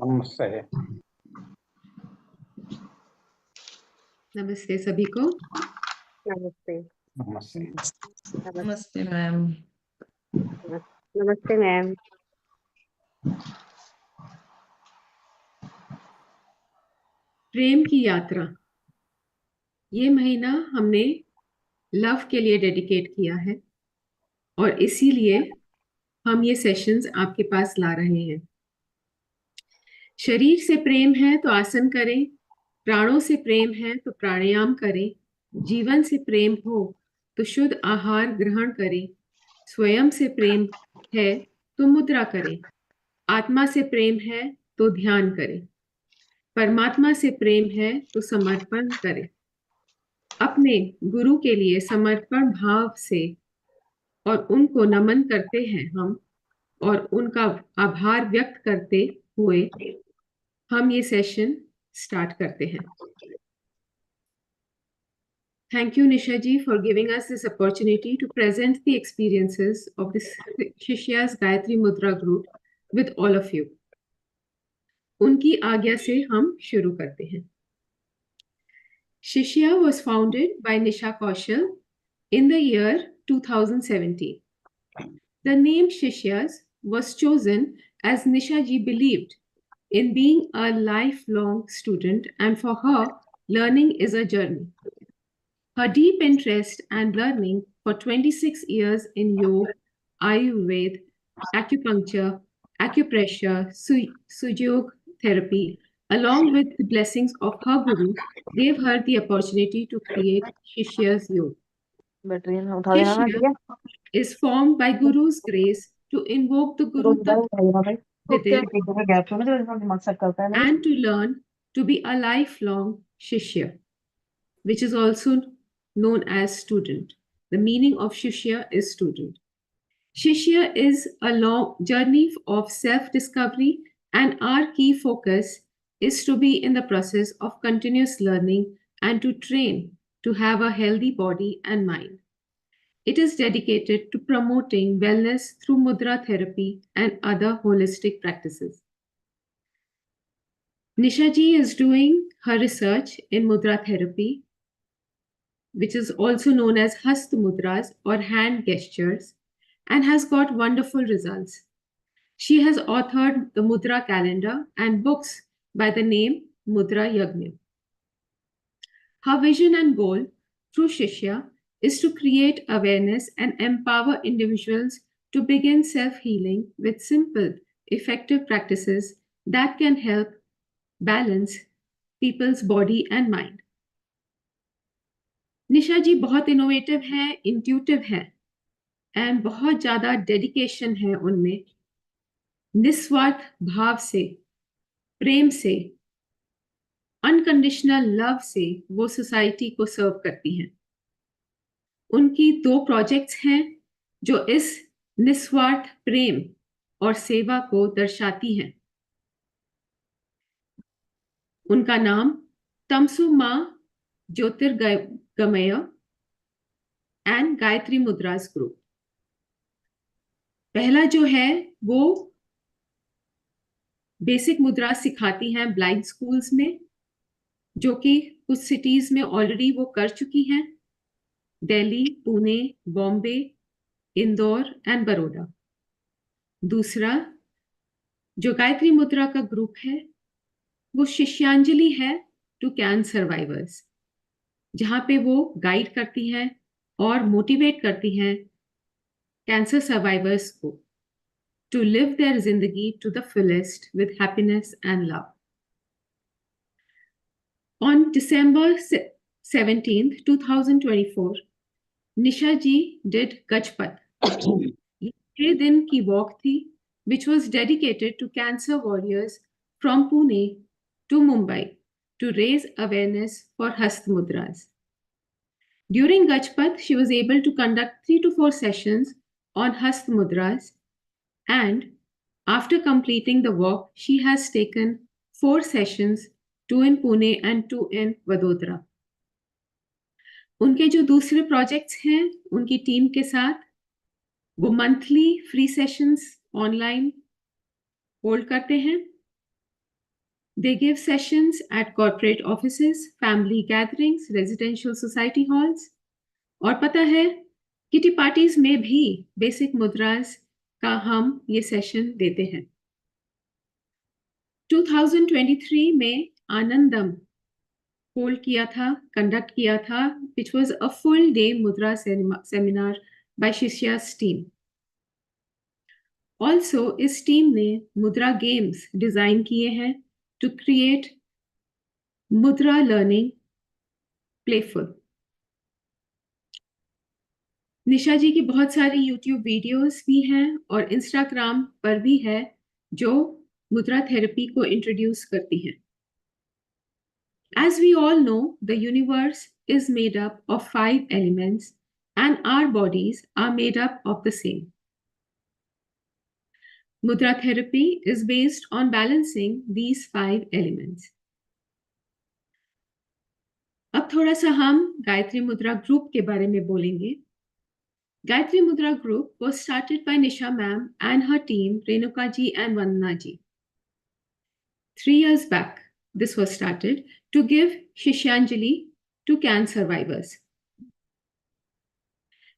नमस्ते। नमस्ते सभी को। नमस्ते। नमस्ते। नमस्ते मैम। नमस्ते मैम। प्रेम की यात्रा, ये महीना हमने लव के लिए डेडिकेट किया है और इसीलिए हम ये सेशंस आपके पास ला रहे हैं। शरीर से प्रेम है तो आसन करें, प्राणों से प्रेम है तो प्राणायाम करें, जीवन से प्रेम हो तो शुद्ध आहार ग्रहण करें, स्वयं से प्रेम है तो मुद्रा करें, आत्मा से प्रेम है तो ध्यान करें, परमात्मा से प्रेम है तो समर्पण करें। अपने गुरु के लिए समर्पण भाव से और उनको नमन करते हैं हम, और उनका आभार व्यक्त करते हुए हम ये सेशन स्टार्ट करते हैं। Thank you, Nisha ji, for giving us this opportunity to present the experiences of this Shishya's Gayatri Mudra group with all of you. उनकी आज्ञा से हम शुरू करते हैं। Shishya was founded by Nisha Kaushal in the year 2017. The name Shishyas was chosen as Nisha ji believed in being a lifelong student, and for her, learning is a journey. Her deep interest and learning for 26 years in yoga, Ayurveda, acupuncture, acupressure, Sujyog therapy, along with the blessings of her guru, gave her the opportunity to create Shishya's Yoga. Shishya is formed by Guru's grace to invoke the Guru Tattva within and to learn to be a lifelong Shishya, which is also known as student. The meaning of Shishya is student. Shishya is a long journey of self-discovery, and our key focus is to be in the process of continuous learning and to train to have a healthy body and mind. It is dedicated to promoting wellness through mudra therapy and other holistic practices. Nisha ji is doing her research in mudra therapy, which is also known as Hasta Mudras or hand gestures, and has got wonderful results. She has authored the Mudra calendar and books by the name Mudra Yagna. Her vision and goal through Shishya is to create awareness and empower individuals to begin self-healing with simple, effective practices that can help balance people's body and mind. निशा जी बहुत innovative है, intuitive है and बहुत ज्यादा dedication है उनमें। निस्वार्थ भाव से, प्रेम से, अनकंडीशनल लव से वो सोसाइटी को सर्व करती हैं। उनकी 2 प्रोजेक्ट्स हैं जो इस निस्वार्थ प्रेम और सेवा को दर्शाती हैं। उनका नाम तमसु मां ज्योतिर्गमय एंड गायत्री मुद्रास ग्रुप। पहला जो है वो बेसिक मुद्रा सिखाती हैं ब्लाइंड स्कूल्स में, जो कि कुछ सिटीज में ऑलरेडी वो कर चुकी हैं, दिल्ली, पुणे, बॉम्बे, इंदौर एंड बड़ौदा। दूसरा जो गायत्री मुद्रा का ग्रुप है वो शिष्यांजलि है टू कैंसर सर्वाइवर्स, जहां पे वो गाइड करती हैं और मोटिवेट करती हैं कैंसर सर्वाइवर्स को टू लिव देयर जिंदगी to the fullest with happiness and love. On December 17th, 2024, Nisha ji did गजपथ। ये 6 दिन की वॉक थी which was dedicated to cancer warriors from Pune to Mumbai to raise awareness for Hasta Mudras. During Gajpath, she was able to conduct 3 to 4 sessions on Hasta Mudras, and after completing the walk, she has taken 4 sessions, 2 in Pune and 2 in Vadodara. उनके जो दूसरे projects हैं उनकी team के साथ, वो monthly free sessions online hold करते हैं They give sessions at corporate offices, family gatherings, residential society halls. और पता है किटी पार्टीज में भी बेसिक मुद्रास का हम ये सेशन देते हैं। 2023 में आनंदम होल्ड किया था, कंडक्ट किया था, which was a full day मुद्रा seminar by Shishya's team. Also, इस टीम ने मुद्रा गेम्स डिजाइन किए हैं to create मुद्रा learning playful. निशा जी की बहुत सारी यूट्यूब वीडियोस भी हैं और इंस्टाग्राम पर भी है जो मुद्रा थेरेपी को इंट्रोड्यूस करती हैं। As we all know, the universe is made up of 5 elements and our bodies are made up of the same. Mudra therapy is based on balancing these 5 elements. अब थोड़ा सा हम गायत्री मुद्रा ग्रुप के बारे में बोलेंगे। Gayatri Mudra group was started by Nisha ma'am and her team, Renuka ji and Vandana ji. 3 years back, this was started to give Shishyanjali to cancer survivors.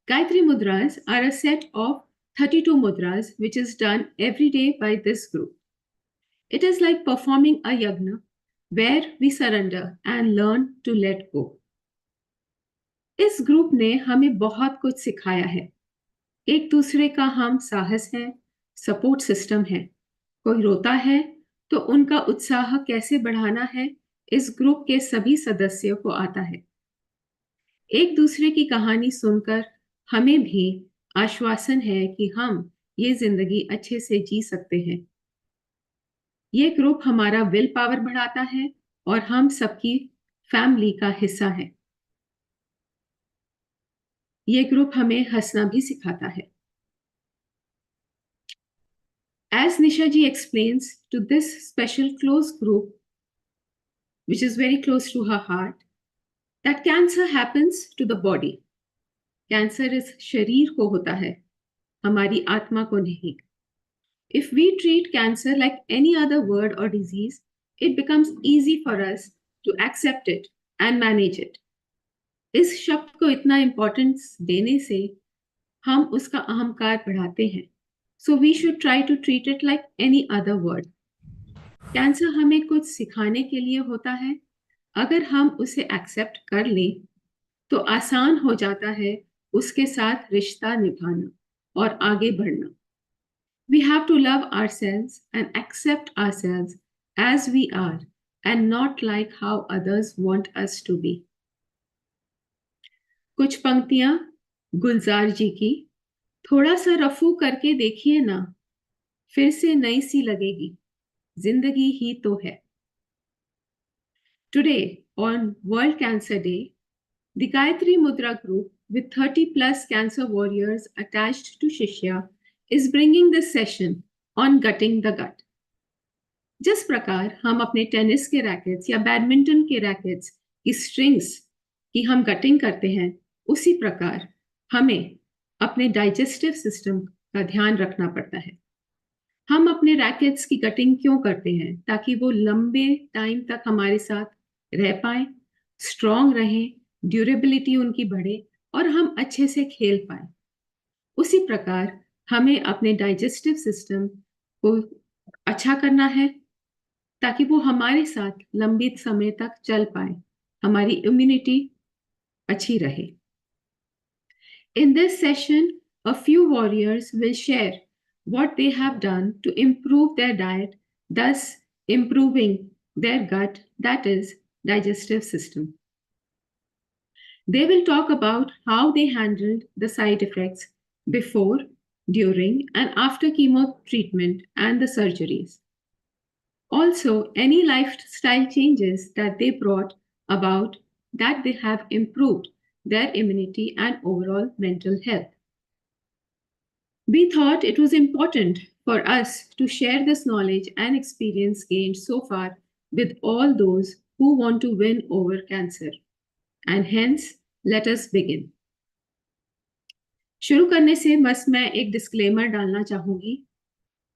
Gayatri Mudras are a set of 32 mudras which is done every day by this group. It is like performing a yagna where we surrender and learn to let go. इस group ने हमें बहुत कुछ सिखाया है। एक दूसरे का हम साहस है, सपोर्ट सिस्टम है। कोई रोता है तो उनका उत्साह कैसे बढ़ाना है, इस ग्रुप के सभी सदस्यों को आता है। एक दूसरे की कहानी सुनकर हमें भी आश्वासन है कि हम ये जिंदगी अच्छे से जी सकते हैं। ये ग्रुप हमारा विल पावर बढ़ाता है और हम सबकी फैमिली का हिस्सा है। ये ग्रुप हमें हंसना भी सिखाता है। As Nisha ji explains to this special close group, which is very close to her heart, that cancer happens to the body. Cancer इस शरीर को होता है, हमारी आत्मा को नहीं। If we treat cancer like any other word or disease, it becomes easy for us to accept it and manage it. इस शब्द को इतना इम्पोर्टेंस देने से हम उसका अहंकार बढ़ाते हैं। So we should try to treat it like any other word. Cancer हमें कुछ सिखाने के लिए होता है। अगर हम उसे एक्सेप्ट कर लें तो आसान हो जाता है उसके साथ रिश्ता निभाना और आगे बढ़ना। We have to love ourselves and accept ourselves as we are and not like how others want us to be. कुछ पंक्तियां गुलजार जी की। थोड़ा सा रफू करके देखिए ना, फिर से नई सी लगेगी, जिंदगी ही तो है। Today, on World Cancer Day, the Gayatri Mudra group with 30 plus cancer warriors attached to Shishya is bringing this session on gutting the gut. जिस प्रकार हम अपने टेनिस के रैकेट्स या बैडमिंटन के रैकेट्स की स्ट्रिंग्स की हम गटिंग करते हैं, उसी प्रकार हमें अपने डाइजेस्टिव सिस्टम का ध्यान रखना पड़ता है। हम अपने रैकेट्स की गटिंग क्यों करते हैं? ताकि वो लंबे टाइम तक हमारे साथ रह पाए, स्ट्रॉन्ग रहें, ड्यूरेबिलिटी उनकी बढ़े और हम अच्छे से खेल पाए। उसी प्रकार हमें अपने डाइजेस्टिव सिस्टम को अच्छा करना है ताकि वो हमारे साथ लंबे समय तक चल पाए, हमारी इम्यूनिटी अच्छी रहे। In this session, a few warriors will share what they have done to improve their diet, thus improving their gut, that is, digestive system. They will talk about how they handled the side effects before, during, and after chemo treatment and the surgeries. Also, any lifestyle changes that they brought about that they have improved their immunity and overall mental health. We thought it was important for us to share this knowledge and experience gained so far with all those who want to win over cancer. And hence, let us begin. शुरू करने से बस मैं एक disclaimer डालना चाहूंगी।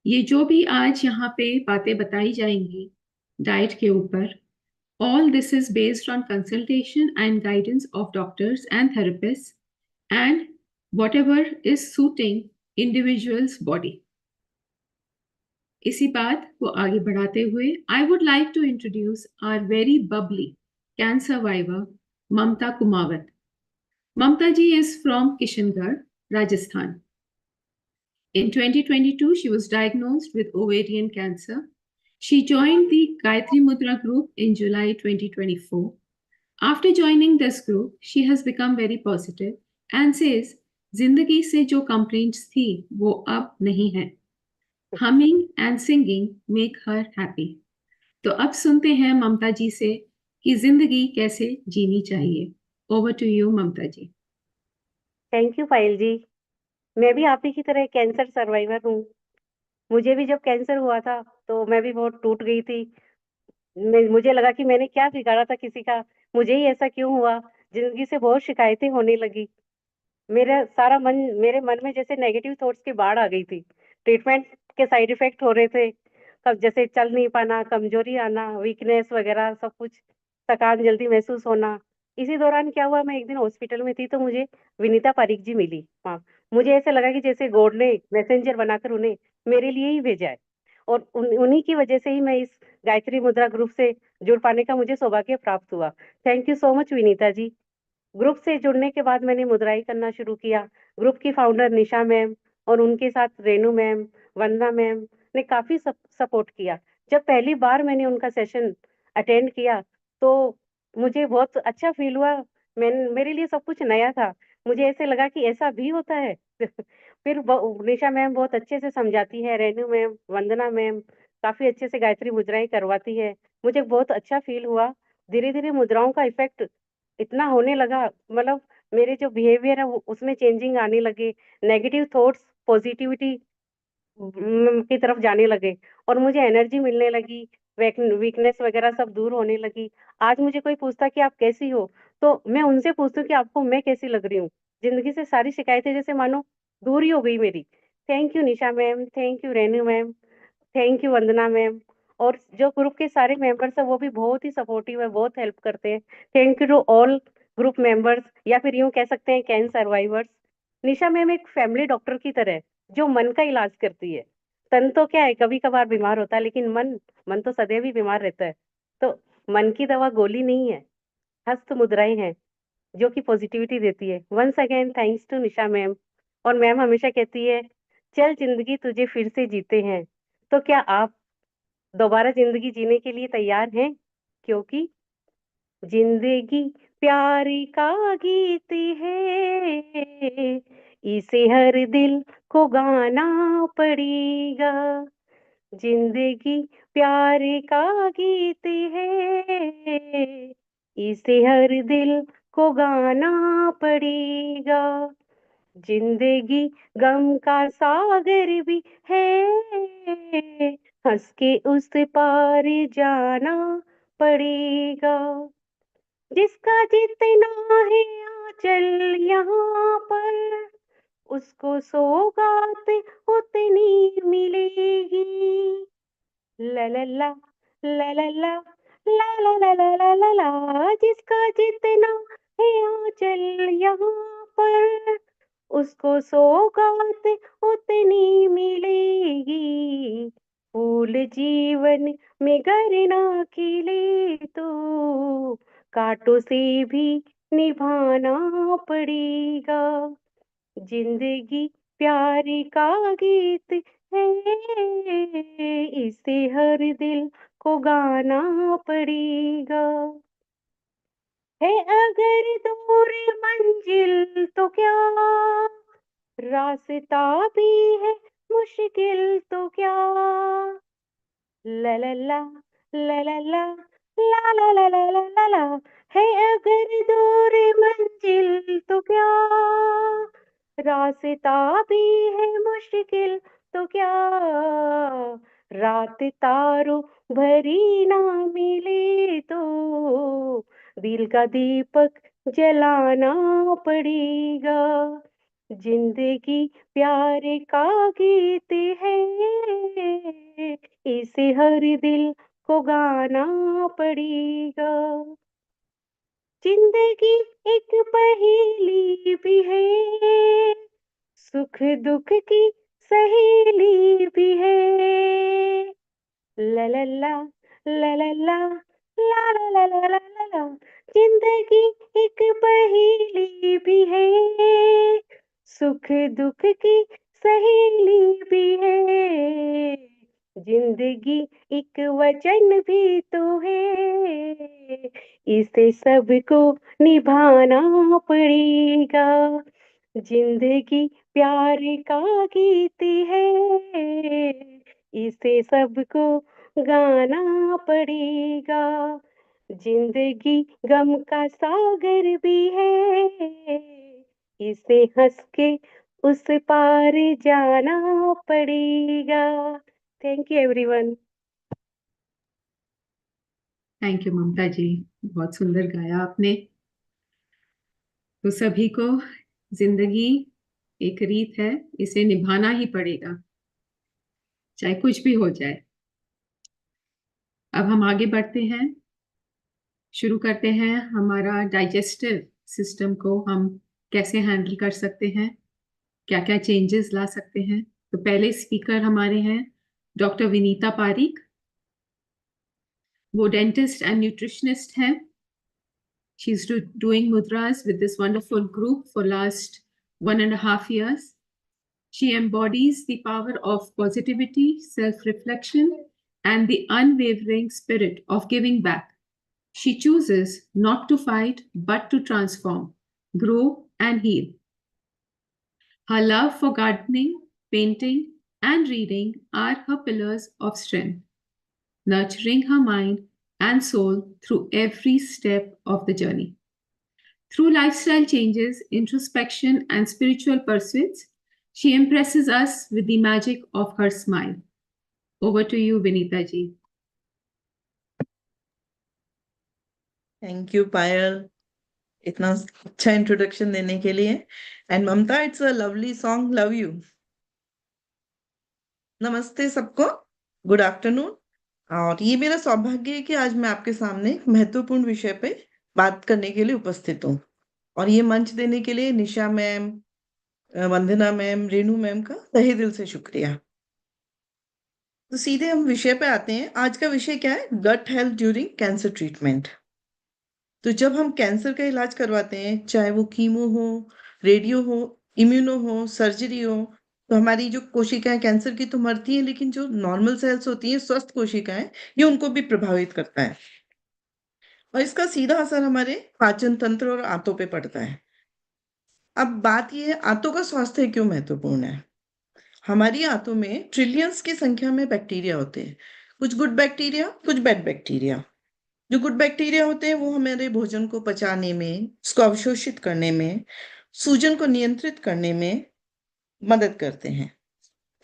ये जो भी आज यहाँ पे बातें बताई जाएंगी, डाइट के ऊपर. All this is based on consultation and guidance of doctors and therapists and whatever is suiting individual's body. इसी बात को आगे बढ़ाते हुए I would like to introduce our very bubbly cancer survivor Mamta Kumawat. Mamta ji is from Kishangarh, Rajasthan. In 2022, she was diagnosed with ovarian cancer. She joined the Gayatri Mudra group in July 2024. After joining this group, she has become very positive and says, जिंदगी से जो complaints थी वो अब नहीं है. Humming and singing make her happy. तो अब सुनते हैं ममता जी से कि जिंदगी कैसे जीनी चाहिए. Over to you, Mamta ji. Thank you Payal ji. मैं भी आप ही की तरह कैंसर सर्वाइवर हूँ। मुझे भी जब कैंसर हुआ था तो मैं भी बहुत टूट गई थी। मुझे लगा कि मैंने क्या बिगाड़ा था किसी का, मुझे ही ऐसा क्यों हुआ। जिंदगी से बहुत शिकायतें होने लगी। मेरे मन में जैसे नेगेटिव थॉट्स की बाढ़ आ गई थी। ट्रीटमेंट के साइड इफेक्ट हो रहे थे, कब जैसे चल नहीं पाना, कमजोरी आना, वीकनेस वगैरह सब कुछ, थकान जल्दी महसूस होना। इसी दौरान क्या हुआ, मैं एक दिन हॉस्पिटल में थी तो मुझे विनीता पारीक जी मिली। हाँ, मुझे ऐसे लगा कि जैसे गॉड ने मैसेंजर बनाकर उन्हें मेरे लिए ही भेजा है, और उन्हीं की वजह से ही मैं इस गायत्री मुद्रा ग्रुप से जुड़ पाने का मुझे सौभाग्य प्राप्त हुआ। Thank you so much Vinita ji. Group से जुड़ने के बाद मैंने मुद्राई करना शुरू किया। ग्रुप की फाउंडर निशा मैम और उनके साथ रेनू मैम, वंदना मैम ने काफी सपोर्ट किया। जब पहली बार मैंने उनका सेशन अटेंड किया तो मुझे बहुत अच्छा फील हुआ। मेरे लिए सब कुछ नया था। मुझे ऐसे लगा कि ऐसा भी होता है। फिर निशा मैम बहुत अच्छे से समझाती है, रेनू मैम, वंदना मैम काफी अच्छे से गायत्री मुद्राएं करवाती है। मुझे बहुत अच्छा फील हुआ। धीरे धीरे मुद्राओं का इफेक्ट इतना होने लगा, मतलब मेरे जो बिहेवियर है उसमें चेंजिंग आने लगे। नेगेटिव थॉट्स पॉजिटिविटी की तरफ जाने लगे और मुझे एनर्जी मिलने लगी। वीकनेस वगैरह सब दूर होने लगी। आज मुझे कोई पूछता कि आप कैसी हो, तो मैं उनसे पूछती हूँ कि आपको मैं कैसी लग रही हूँ। जिंदगी से सारी शिकायतें जैसे मानो दूर ही हो गई मेरी। Thank you Nisha ma'am, thank you Renu ma'am, thank you Vandana ma'am. और जो ग्रुप के सारे मेंबर्स हैं वो भी बहुत ही सपोर्टिव है, बहुत हेल्प करते हैं। Thank you to all group members, या फिर यूं कह सकते हैं कैंसर सर्वाइवर्स। निशा मैम एक फैमिली डॉक्टर की तरह है, जो मन का इलाज करती है। तन तो क्या है, कभी कभार बीमार होता है, लेकिन मन मन तो सदैव ही बीमार रहता है। तो मन की दवा गोली नहीं है, हस्त मुद्राएं हैं जो कि पॉजिटिविटी देती है। Once again thanks to Nisha ma'am. और मैम हमेशा कहती है, चल जिंदगी तुझे फिर से जीते हैं। तो क्या आप दोबारा जिंदगी जीने के लिए तैयार हैं? क्योंकि जिंदगी प्यारी का गीत है, इसे हर दिल को गाना पड़ेगा। जिंदगी प्यारे का गीत है, इसे हर दिल को गाना पड़ेगा। जिंदगी गम का सागर भी है, हंस के उस पार जाना पड़ेगा। जिसका जितना है आंचल यहाँ पर, उसको सौगात उतनी मिलेगी। ला ला ला ला ला ला ला ला ला ला ला ला ला। जिसका जितना है आंचल यहाँ पर, उसको सौगात उतनी मिलेगी। फूल जीवन में गर ना खिले तो कांटों से भी निभाना पड़ेगा। जिंदगी प्यार का गीत है, इसे हर दिल को गाना पड़ेगा। है अगर दूर मंजिल तो क्या, रास्ता भी है मुश्किल तो क्या। ला ला ला ला ला ला ला ला ला ला ला ला ला। है अगर दूर मंजिल तो क्या, रास्ता भी है मुश्किल तो क्या। रात तारों भरी ना मिले तो दिल का दीपक जलाना पड़ेगा। जिंदगी प्यार का गीत है, इसे हर दिल को गाना पड़ेगा। जिंदगी एक पहेली भी है, सुख दुख की सहेली भी है। ला ला ला ला ला ला ला ला ला ला ला ला ला। जिंदगी एक पहेली भी है, सुख दुख की सहेली भी है। जिंदगी एक वचन भी तो है, इसे सबको निभाना पड़ेगा। जिंदगी प्यार का गीत है, इसे सबको गाना पड़ेगा। जिंदगी गम का सागर भी है, इसे हंस के उस पार जाना पड़ेगा। Thank you everyone. Thank you Mamta ji, बहुत सुंदर गाया आपने। तो सभी को जिंदगी एक रीत है, इसे निभाना ही पड़ेगा, चाहे कुछ भी हो जाए। अब हम आगे बढ़ते हैं, शुरू करते हैं हमारा डाइजेस्टिव सिस्टम को हम कैसे हैंडल कर सकते हैं, क्या क्या चेंजेस ला सकते हैं। तो पहले स्पीकर हमारे हैं डॉक्टर विनीता पारीक। वो डेंटिस्ट एंड न्यूट्रिशनिस्ट हैं। She's doing mudras with this wonderful group for last 1.5 years. She embodies the power of positivity, self-reflection, and the unwavering spirit of giving back. She chooses not to fight, but to transform, grow, and heal. Her love for gardening, painting, and reading are her pillars of strength, nurturing her mind and soul through every step of the journey. Through lifestyle changes, introspection, and spiritual pursuits, she impresses us with the magic of her smile. Over to you, Vinita ji. Thank you Payal, इतना अच्छा introduction देने के लिए। And Mamta, it's a lovely song, love you. नमस्ते सबको, good afternoon. और ये मेरा सौभाग्य है कि आज मैं आपके सामने एक महत्वपूर्ण विषय पे बात करने के लिए उपस्थित हूँ। और ये मंच देने के लिए निशा मैम, वंदना मैम, रेणु मैम का तहे दिल से शुक्रिया। तो सीधे हम विषय पे आते हैं। आज का विषय क्या है? Gut health during cancer treatment. तो जब हम कैंसर का इलाज करवाते हैं, चाहे वो कीमो हो, रेडियो हो, इम्यूनो हो, सर्जरी हो, तो हमारी जो कोशिकाएं कैंसर की तो मरती हैं, लेकिन जो नॉर्मल सेल्स होती हैं, स्वस्थ कोशिकाएं, ये उनको भी प्रभावित करता है। और इसका सीधा असर हमारे पाचन तंत्र और आंतों पे पड़ता है। अब बात यह है, आंतों का स्वास्थ्य क्यों महत्वपूर्ण है? हमारी आंतों में ट्रिलियंस की संख्या में बैक्टीरिया होते हैं, कुछ गुड बैक्टीरिया, कुछ बैड बैक्टीरिया। जो गुड बैक्टीरिया होते हैं वो हमारे भोजन को पचाने में, उसको अवशोषित करने में, सूजन को नियंत्रित करने में मदद करते हैं।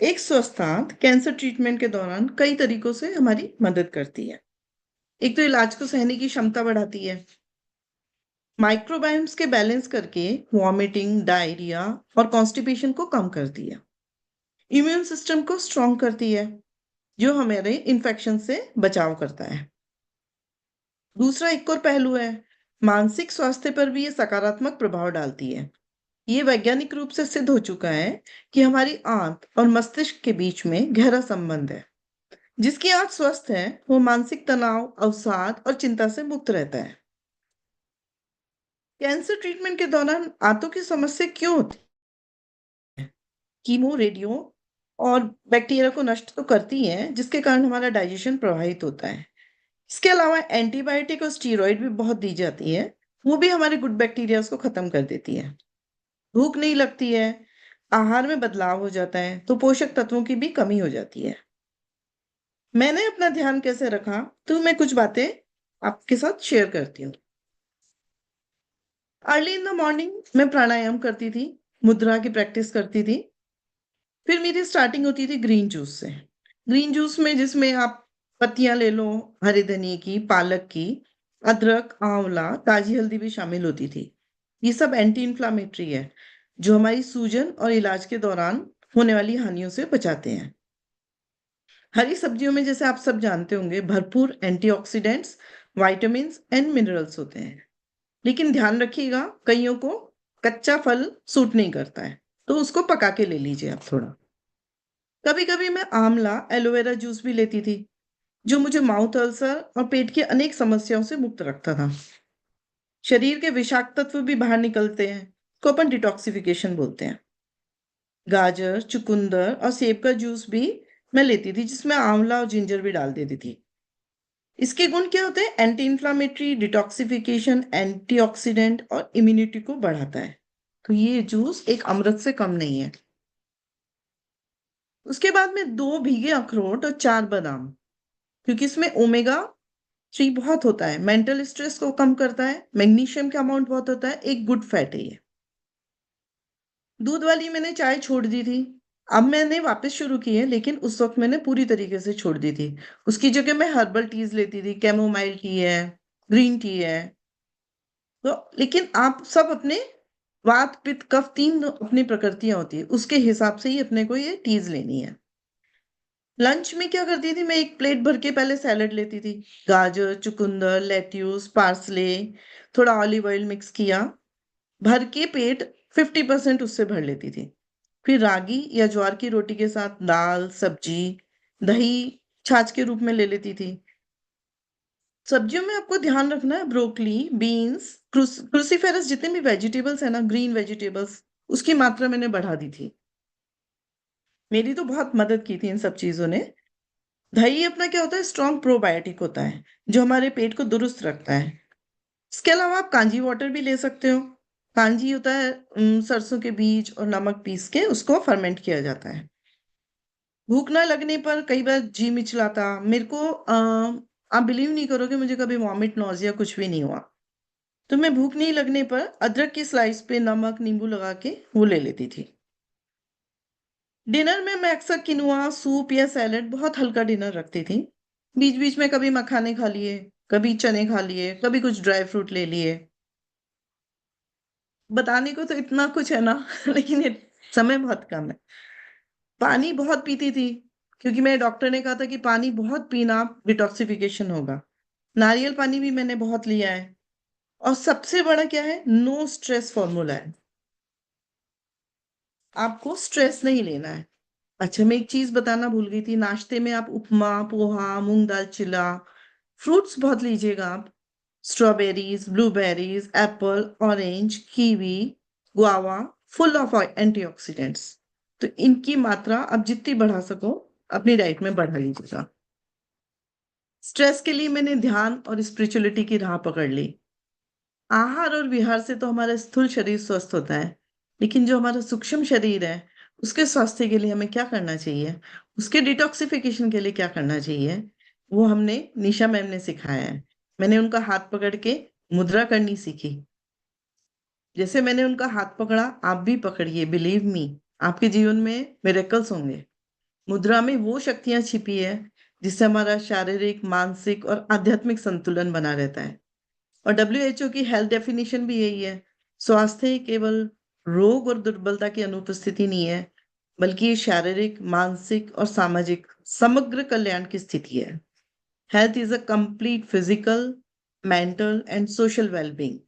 एक स्वस्थ आंत कैंसर ट्रीटमेंट के दौरान कई तरीकों से हमारी मदद करती है। एक तो इलाज को सहने की क्षमता बढ़ाती है, माइक्रोबायोम्स के बैलेंस करके वॉमिटिंग, डायरिया और कॉन्स्टिपेशन को कम करती है। इम्यून सिस्टम को स्ट्रॉन्ग करती है, जो हमारे इन्फेक्शन से बचाव करता है। दूसरा एक और पहलू है, मानसिक स्वास्थ्य पर भी ये सकारात्मक प्रभाव डालती है। ये वैज्ञानिक रूप से सिद्ध हो चुका है कि हमारी आंत और मस्तिष्क के बीच में गहरा संबंध है। जिसकी आंत स्वस्थ है वो मानसिक तनाव, अवसाद और चिंता से मुक्त रहता है। कैंसर ट्रीटमेंट के दौरान आंतों की समस्या क्यों होती है? कीमो, रेडियो और बैक्टीरिया को नष्ट तो करती है, जिसके कारण हमारा डाइजेशन प्रभावित होता है। इसके अलावा एंटीबायोटिक और स्टीरॉइड भी बहुत दी जाती है, वो भी हमारे गुड बैक्टीरिया को खत्म कर देती है। भूख नहीं लगती है, आहार में बदलाव हो जाता है, तो पोषक तत्वों की भी कमी हो जाती है। मैंने अपना ध्यान कैसे रखा, तो मैं कुछ बातें आपके साथ शेयर करती हूँ। अर्ली इन द मॉर्निंग मैं प्राणायाम करती थी, मुद्रा की प्रैक्टिस करती थी। फिर मेरी स्टार्टिंग होती थी ग्रीन जूस से। ग्रीन जूस में जिसमें आप पत्तियां ले लो, हरे धनिए की, पालक की, अदरक, आंवला, ताजी हल्दी भी शामिल होती थी। ये सब एंटी इन्फ्लामेटरी है, जो हमारी सूजन और इलाज के दौरान होने वाली हानियों से बचाते हैं। हरी सब्जियों में जैसे आप सब जानते होंगे भरपूर एंटीऑक्सीडेंट्स, विटामिन्स एंड मिनरल्स होते हैं। लेकिन ध्यान रखिएगा, कईयों को कच्चा फल सूट नहीं करता है, तो उसको पका के ले लीजिए आप थोड़ा। कभी कभी मैं आंवला एलोवेरा जूस भी लेती थी, जो मुझे माउथ अल्सर और पेट की अनेक समस्याओं से मुक्त रखता था। शरीर के विषाक्त तत्व भी बाहर निकलते हैं, को अपन डिटॉक्सिफिकेशन बोलते हैं। गाजर, चुकंदर और सेब का जूस भी मैं लेती थी, जिसमें आंवला और जिंजर भी डाल देती थी। इसके गुण क्या होते हैं? एंटी इंफ्लामेटरी, डिटॉक्सिफिकेशन, एंटीऑक्सीडेंट और इम्यूनिटी को बढ़ाता है। तो ये जूस एक अमृत से कम नहीं है। उसके बाद में 2 भीगे अखरोट और 4 बादाम, क्योंकि इसमें ओमेगा 3 बहुत होता है, मेंटल स्ट्रेस को कम करता है, मैग्नीशियम का अमाउंट बहुत होता है, एक गुड फैट है ये। दूध वाली मैंने चाय छोड़ दी थी, अब मैंने वापस शुरू की है, लेकिन उस वक्त मैंने पूरी तरीके से छोड़ दी थी। उसकी जगह मैं हर्बल टीज लेती थी, कैमोमाइल टी है, ग्रीन टी है। तो लेकिन आप सब अपने वात पित्त कफ 3 अपनी प्रकृतियां होती है, उसके हिसाब से ही अपने को ये टीज लेनी है। लंच में क्या करती थी, मैं एक प्लेट भर के पहले सैलेड लेती थी, गाजर, चुकंदर, लेट्यूस, पार्सले, थोड़ा ऑलिव ऑयल मिक्स किया, भर के पेट 50% उससे भर लेती थी। फिर रागी या ज्वार की रोटी के साथ दाल, सब्जी, दही छाछ के रूप में ले लेती थी। सब्जियों में आपको ध्यान रखना है, ब्रोकली, बीन्स, क्रूसीफेरस, जितने भी वेजिटेबल्स है ना, ग्रीन वेजिटेबल्स, उसकी मात्रा मैंने बढ़ा दी थी। मेरी तो बहुत मदद की थी इन सब चीजों ने। दही अपना क्या होता है, स्ट्रॉन्ग प्रोबायोटिक होता है, जो हमारे पेट को दुरुस्त रखता है। इसके अलावा आप कांजी वाटर भी ले सकते हो। कांजी होता है सरसों के बीज और नमक पीस के उसको फर्मेंट किया जाता है। भूख ना लगने पर कई बार जी मिचलाता मेरे को, आप बिलीव नहीं करोगे, मुझे कभी वॉमिट, नौजिया कुछ भी नहीं हुआ। तो मैं भूख नहीं लगने पर अदरक की स्लाइस पे नमक नींबू लगा के वो ले लेती थी। डिनर में मैं अक्सर किनुआ सूप या सैलेड, बहुत हल्का डिनर रखती थी। बीच बीच में कभी मखाने खा लिए, कभी चने खा लिए, कभी कुछ ड्राई फ्रूट ले लिए। बताने को तो इतना कुछ है ना लेकिन ये समय बहुत कम है। पानी बहुत पीती थी, क्योंकि मेरे डॉक्टर ने कहा था कि पानी बहुत पीना, डिटॉक्सिफिकेशन होगा। नारियल पानी भी मैंने बहुत लिया है। और सबसे बड़ा क्या है, नो स्ट्रेस फॉर्मूला है, आपको स्ट्रेस नहीं लेना है। अच्छा, मैं एक चीज बताना भूल गई थी, नाश्ते में आप उपमा, पोहा, मूंग दाल चिला, फ्रूट्स बहुत लीजिएगा आप। Strawberries, blueberries, Apple, orange, kiwi, guava, full of antioxidants. तो इनकी मात्रा आप जितनी बढ़ा सको अपनी डाइट में बढ़ा लीजिएगा। स्ट्रेस के लिए मैंने ध्यान और स्पिरिचुअलिटी की राह पकड़ ली। आहार और विहार से तो हमारा स्थूल शरीर स्वस्थ होता है, लेकिन जो हमारा सूक्ष्म शरीर है, उसके स्वास्थ्य के लिए हमें क्या करना चाहिए, उसके डिटॉक्सिफिकेशन के लिए क्या करना चाहिए, वो हमने निशा मैम ने सिखाया है। मैंने उनका हाथ पकड़ के मुद्रा करनी सीखी। जैसे मैंने उनका हाथ पकड़ा, आप भी पकड़िए, बिलीव मी, आपके जीवन में मिरेकल्स होंगे। मुद्रा में वो शक्तियां छिपी है, जिससे हमारा शारीरिक, मानसिक और आध्यात्मिक संतुलन बना रहता है। और WHO की हेल्थ डेफिनेशन भी यही है, स्वास्थ्य केवल रोग और दुर्बलता की अनुपस्थिति नहीं है, बल्कि ये शारीरिक, मानसिक और सामाजिक समग्र कल्याण की स्थिति है। Health is a complete physical, mental and social wellbeing,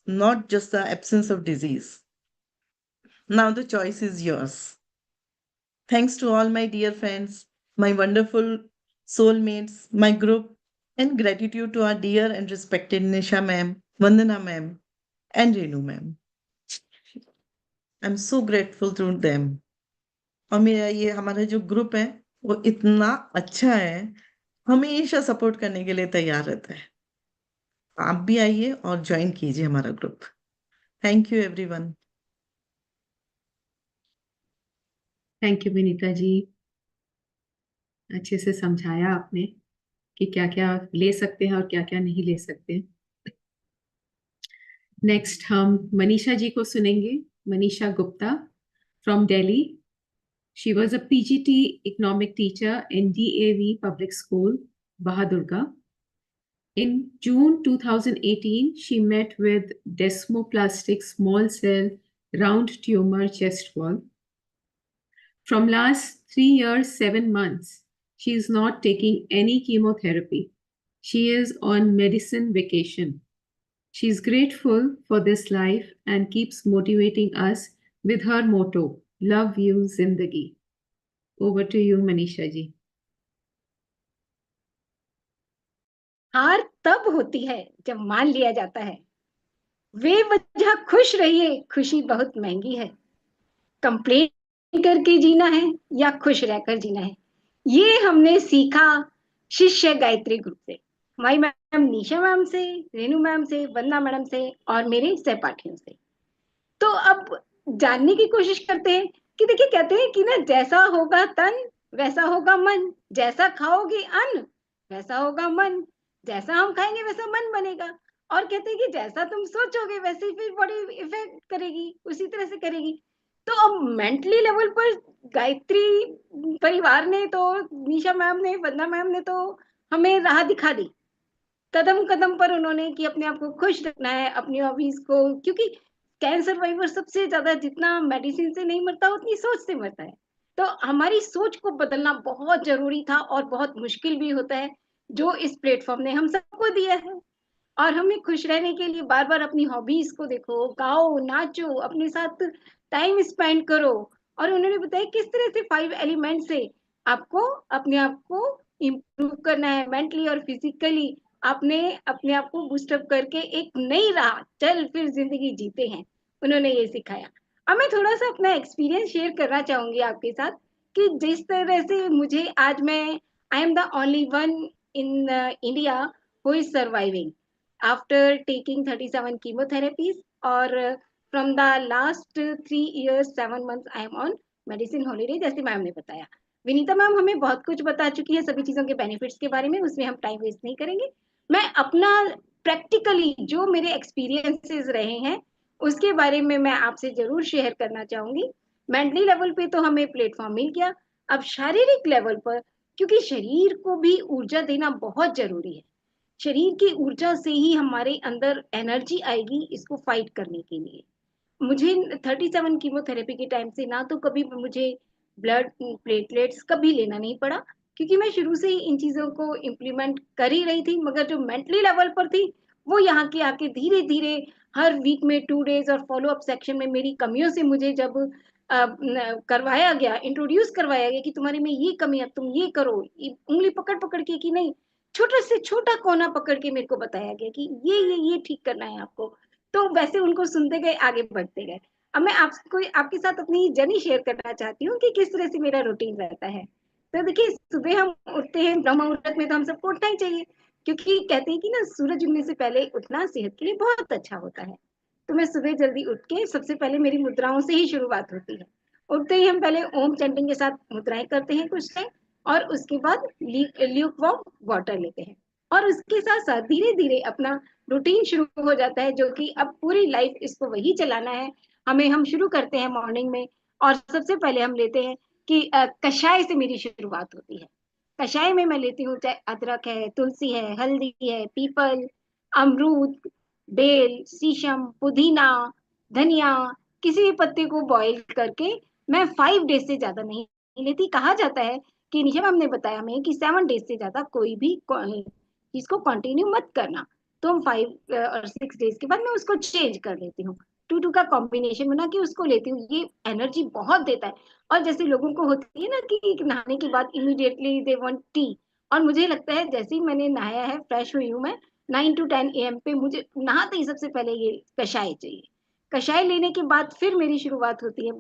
not just the absence of disease. Now the choice is yours. Thanks to all my dear friends, my wonderful soulmates, my group, and gratitude to our dear and respected Nisha ma'am, Vandana ma'am, and Renu ma'am. I'm so grateful to them. और मेरा ये हमारा जो group है वो इतना अच्छा है, हमेशा सपोर्ट करने के लिए तैयार रहता है। आप भी आइए और ज्वाइन कीजिए हमारा ग्रुप। Thank you everyone. Thank you Vinita ji, अच्छे से समझाया आपने कि क्या क्या ले सकते हैं और क्या क्या नहीं ले सकते। नेक्स्ट हम मनीषा जी को सुनेंगे। Manisha Gupta from Delhi. She was a PGT economic teacher in DAV public school, Bahadurgarh. In June 2018, she met with desmoplastic small cell round tumor chest wall. From last 3 years, 7 months, She is not taking any chemotherapy. She is on medicine vacation. She is grateful for this life and keeps motivating us with her motto, Love You Zindagi. Over to you, Manisha ji. हार तब होती है जब मान लिया जाता है, वे वजह खुश रहिए, खुशी बहुत महंगी है। कंप्लेन करके जीना है या खुश रहकर जीना है, ये हमने सीखा शिष्य गायत्री ग्रुप से, हमारी मैम निशा मैम से, रेनू मैम से, वंदना मैडम से और मेरे सहपाठियों से। तो अब जानने की कोशिश करते हैं कि देखिए, कहते हैं कि ना, जैसा होगा तन वैसा होगा मन, जैसा खाओगे अन्न वैसा होगा मन, जैसा हम खाएंगे वैसा मन बनेगा। और कहते हैं कि जैसा तुम सोचोगे वैसे ही फिर बॉडी इफेक्ट करेगी, उसी तरह से करेगी। तो अब मेंटली लेवल पर गायत्री परिवार ने तो, निशा मैम ने, वंदना मैम ने तो हमें राह दिखा दी कदम कदम पर उन्होंने, कि अपने आप को खुश रखना है, अपनी हॉबीज को, क्योंकि कैंसर सर्वाइवर सबसे ज्यादा जितना मेडिसिन से नहीं मरता उतनी सोच से मरता है। तो हमारी सोच को बदलना बहुत जरूरी था और बहुत मुश्किल भी होता है, जो इस प्लेटफॉर्म ने हम सबको दिया है। और हमें खुश रहने के लिए बार बार अपनी हॉबीज को देखो, गाओ, नाचो, अपने साथ टाइम स्पेंड करो। और उन्होंने बताया किस तरह से 5 एलिमेंट से आपको अपने आप को इम्प्रूव करना है, मेंटली और फिजिकली। आपने अपने आप को बूस्टअप करके एक नई राह चल फिर जिंदगी जीते हैं, उन्होंने ये सिखाया। अब मैं थोड़ा सा अपना एक्सपीरियंस शेयर करना चाहूंगी आपके साथ, कि जिस तरह से मुझे आज मैं, I am the only one in India who is surviving after taking 37 chemotherapies, और from the last 3 years 7 months I am on medicine holiday, जैसे मैम ने बताया। विनीता मैम हमें बहुत कुछ बता चुकी है सभी चीजों के बेनिफिट्स के बारे में, उसमें हम टाइम वेस्ट नहीं करेंगे। मैं अपना प्रैक्टिकली जो मेरे एक्सपीरियंसेस रहे हैं उसके बारे में मैं आपसे जरूर शेयर करना चाहूंगी। मेंटली लेवल पे तो हमें प्लेटफॉर्म मिल गया, अब शारीरिक लेवल पर, क्योंकि शरीर को भी ऊर्जा देना बहुत जरूरी है। शरीर की ऊर्जा से ही हमारे अंदर एनर्जी आएगी इसको फाइट करने के लिए। मुझे 37 कीमोथेरेपी के टाइम से ना तो कभी मुझे ब्लड प्लेटलेट्स कभी लेना नहीं पड़ा, क्योंकि मैं शुरू से ही इन चीजों को इम्प्लीमेंट कर ही रही थी। मगर जो मेंटली लेवल पर थी वो यहाँ के आके धीरे धीरे हर वीक में 2 डेज और फॉलो अप सेक्शन में मेरी कमियों से मुझे जब करवाया गया, इंट्रोड्यूस करवाया गया कि तुम्हारे में ये कमी है, तुम ये करो, उंगली पकड़ पकड़ के, कि नहीं, छोटे से छोटा कोना पकड़ के मेरे को बताया गया कि ये ठीक करना है आपको। तो वैसे उनको सुनते गए, आगे बढ़ते गए। अब मैं आपको, आपके साथ अपनी जर्नी शेयर करना चाहती हूँ कि किस तरह से मेरा रूटीन रहता है। तो देखिए, सुबह हम उठते हैं, ब्रह्म मुहूर्त में तो हम सबको उठना ही चाहिए, क्योंकि कहते हैं कि ना, सूरज उगने से पहले उठना सेहत के लिए बहुत अच्छा होता है। तो मैं सुबह जल्दी उठ के सबसे पहले मेरी मुद्राओं से ही शुरुआत होती है। उठते ही हम पहले ओम चैंटिंग के साथ मुद्राएं करते हैं कुछ टाइम, और उसके बाद ल्यूक वार्म वाटर लेते हैं, और उसके साथ साथ धीरे धीरे अपना रूटीन शुरू हो जाता है, जो कि अब पूरी लाइफ इसको वही चलाना है हमें। हम शुरू करते हैं मॉर्निंग में, और सबसे पहले हम लेते हैं कि कषाय से मेरी शुरुआत होती है। कषाय में मैं लेती हूँ, चाहे अदरक है, तुलसी है, हल्दी है, पीपल, अमरूद, बेल, शीशम, पुदीना, धनिया, किसी भी पत्ते को बॉईल करके मैं 5 डेज से ज्यादा नहीं लेती। कहा जाता है कि निशा मैम ने बताया हमें कि 7 डेज से ज्यादा कोई भी चीज को कंटिन्यू मत करना। तो हम 5 और 6 डेज के बाद मैं उसको चेंज कर लेती हूँ, 2 का कॉम्बिनेशन बना के उसको लेती हूँ। ये एनर्जी बहुत देता है। और जैसे लोगों को होती है ना कि नहाने के बाद इमीडिएटली दे वांट टी, और मुझे लगता है जैसे ही मैंने नहाया है, फ्रेश हुई हूँ मैं, 9 to 10 AM पे मुझे नहाते ही सबसे पहले ये कषाय चाहिए। कषाय लेने के बाद फिर मेरी शुरुआत होती है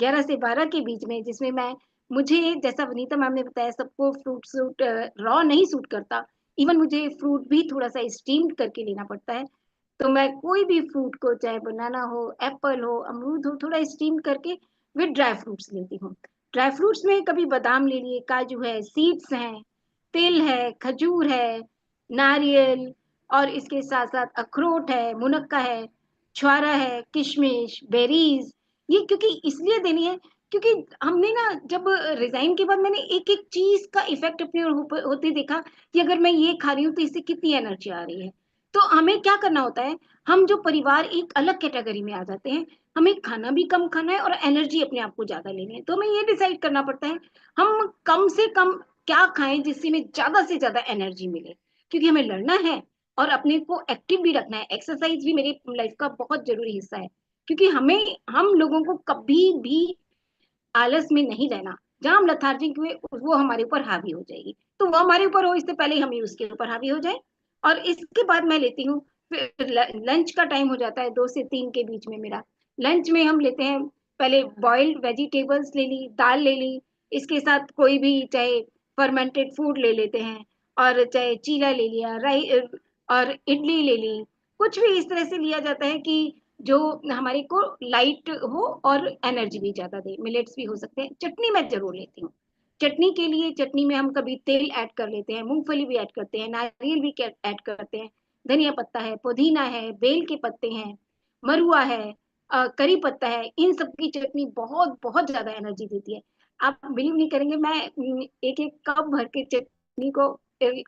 11 से 12 के बीच में, जिसमें मैं, मुझे जैसा वनीता मैम ने बताया, सबको फ्रूट सूट रॉ नहीं सूट करता, इवन मुझे फ्रूट भी थोड़ा सा स्टीम्ड करके लेना पड़ता है। तो मैं कोई भी फ्रूट को, चाहे बनाना हो, एप्पल हो, अमरूद हो, थोड़ा स्टीम करके विद ड्राई फ्रूट्स लेती हूँ। ड्राई फ्रूट्स में कभी बादाम ले लिए, काजू है, सीड्स हैं, तिल है, खजूर है, नारियल, और इसके साथ साथ अखरोट है, मुनक्का है, छुआरा है, किशमिश, बेरीज। ये क्योंकि इसलिए देनी है क्योंकि हमने ना, जब रिजाइन के बाद मैंने एक एक चीज का इफेक्ट अपने होते देखा कि अगर मैं ये खा रही हूँ तो इससे कितनी एनर्जी आ रही है। तो हमें क्या करना होता है, हम जो परिवार एक अलग कैटेगरी में आ जाते हैं, हमें खाना भी कम खाना है और एनर्जी अपने आप को ज्यादा लेनी है। तो हमें ये डिसाइड करना पड़ता है हम कम से कम क्या खाएं जिससे हमें ज्यादा से ज्यादा एनर्जी मिले, क्योंकि हमें लड़ना है और अपने को एक्टिव भी रखना है। एक्सरसाइज भी मेरी लाइफ का बहुत जरूरी हिस्सा है, क्योंकि हम लोगों को कभी भी आलस में नहीं रहना। जहां हम लथार्जिक हुए वो हमारे ऊपर हावी हो जाएगी, तो वो हमारे ऊपर हो इससे पहले हम ही उसके ऊपर हावी हो जाए। और इसके बाद मैं लेती हूँ, फिर लंच का टाइम हो जाता है 2 से 3 के बीच में मेरा। लंच में हम लेते हैं पहले बॉइल्ड वेजिटेबल्स ले ली, दाल ले ली, इसके साथ कोई भी चाहे फर्मेंटेड फूड ले लेते हैं, और चाहे चीला ले लिया, और इडली ले ली। कुछ भी इस तरह से लिया जाता है कि जो हमारे को लाइट हो और एनर्जी भी ज्यादा दे। मिलेट्स भी हो सकते हैं। चटनी मैं जरूर लेती हूँ। चटनी के लिए, चटनी में हम कभी तेल ऐड कर लेते हैं, मूंगफली भी ऐड करते हैं, नारियल भी ऐड करते हैं, धनिया पत्ता है, पुदीना है, बेल के पत्ते हैं, मरुआ है, करी पत्ता है। इन सब की चटनी बहुत बहुत ज्यादा एनर्जी देती है। आप बिलीव नहीं करेंगे, मैं एक एक कप भर के चटनी को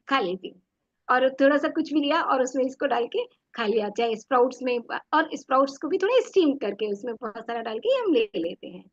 खा लेती हूँ। और थोड़ा सा कुछ भी लिया और उसमें इसको डाल के खा लिया, चाहे स्प्राउट्स में, और स्प्राउट्स को भी थोड़ा स्टीम करके उसमें बहुत सारा डाल के हम ले लेते हैं।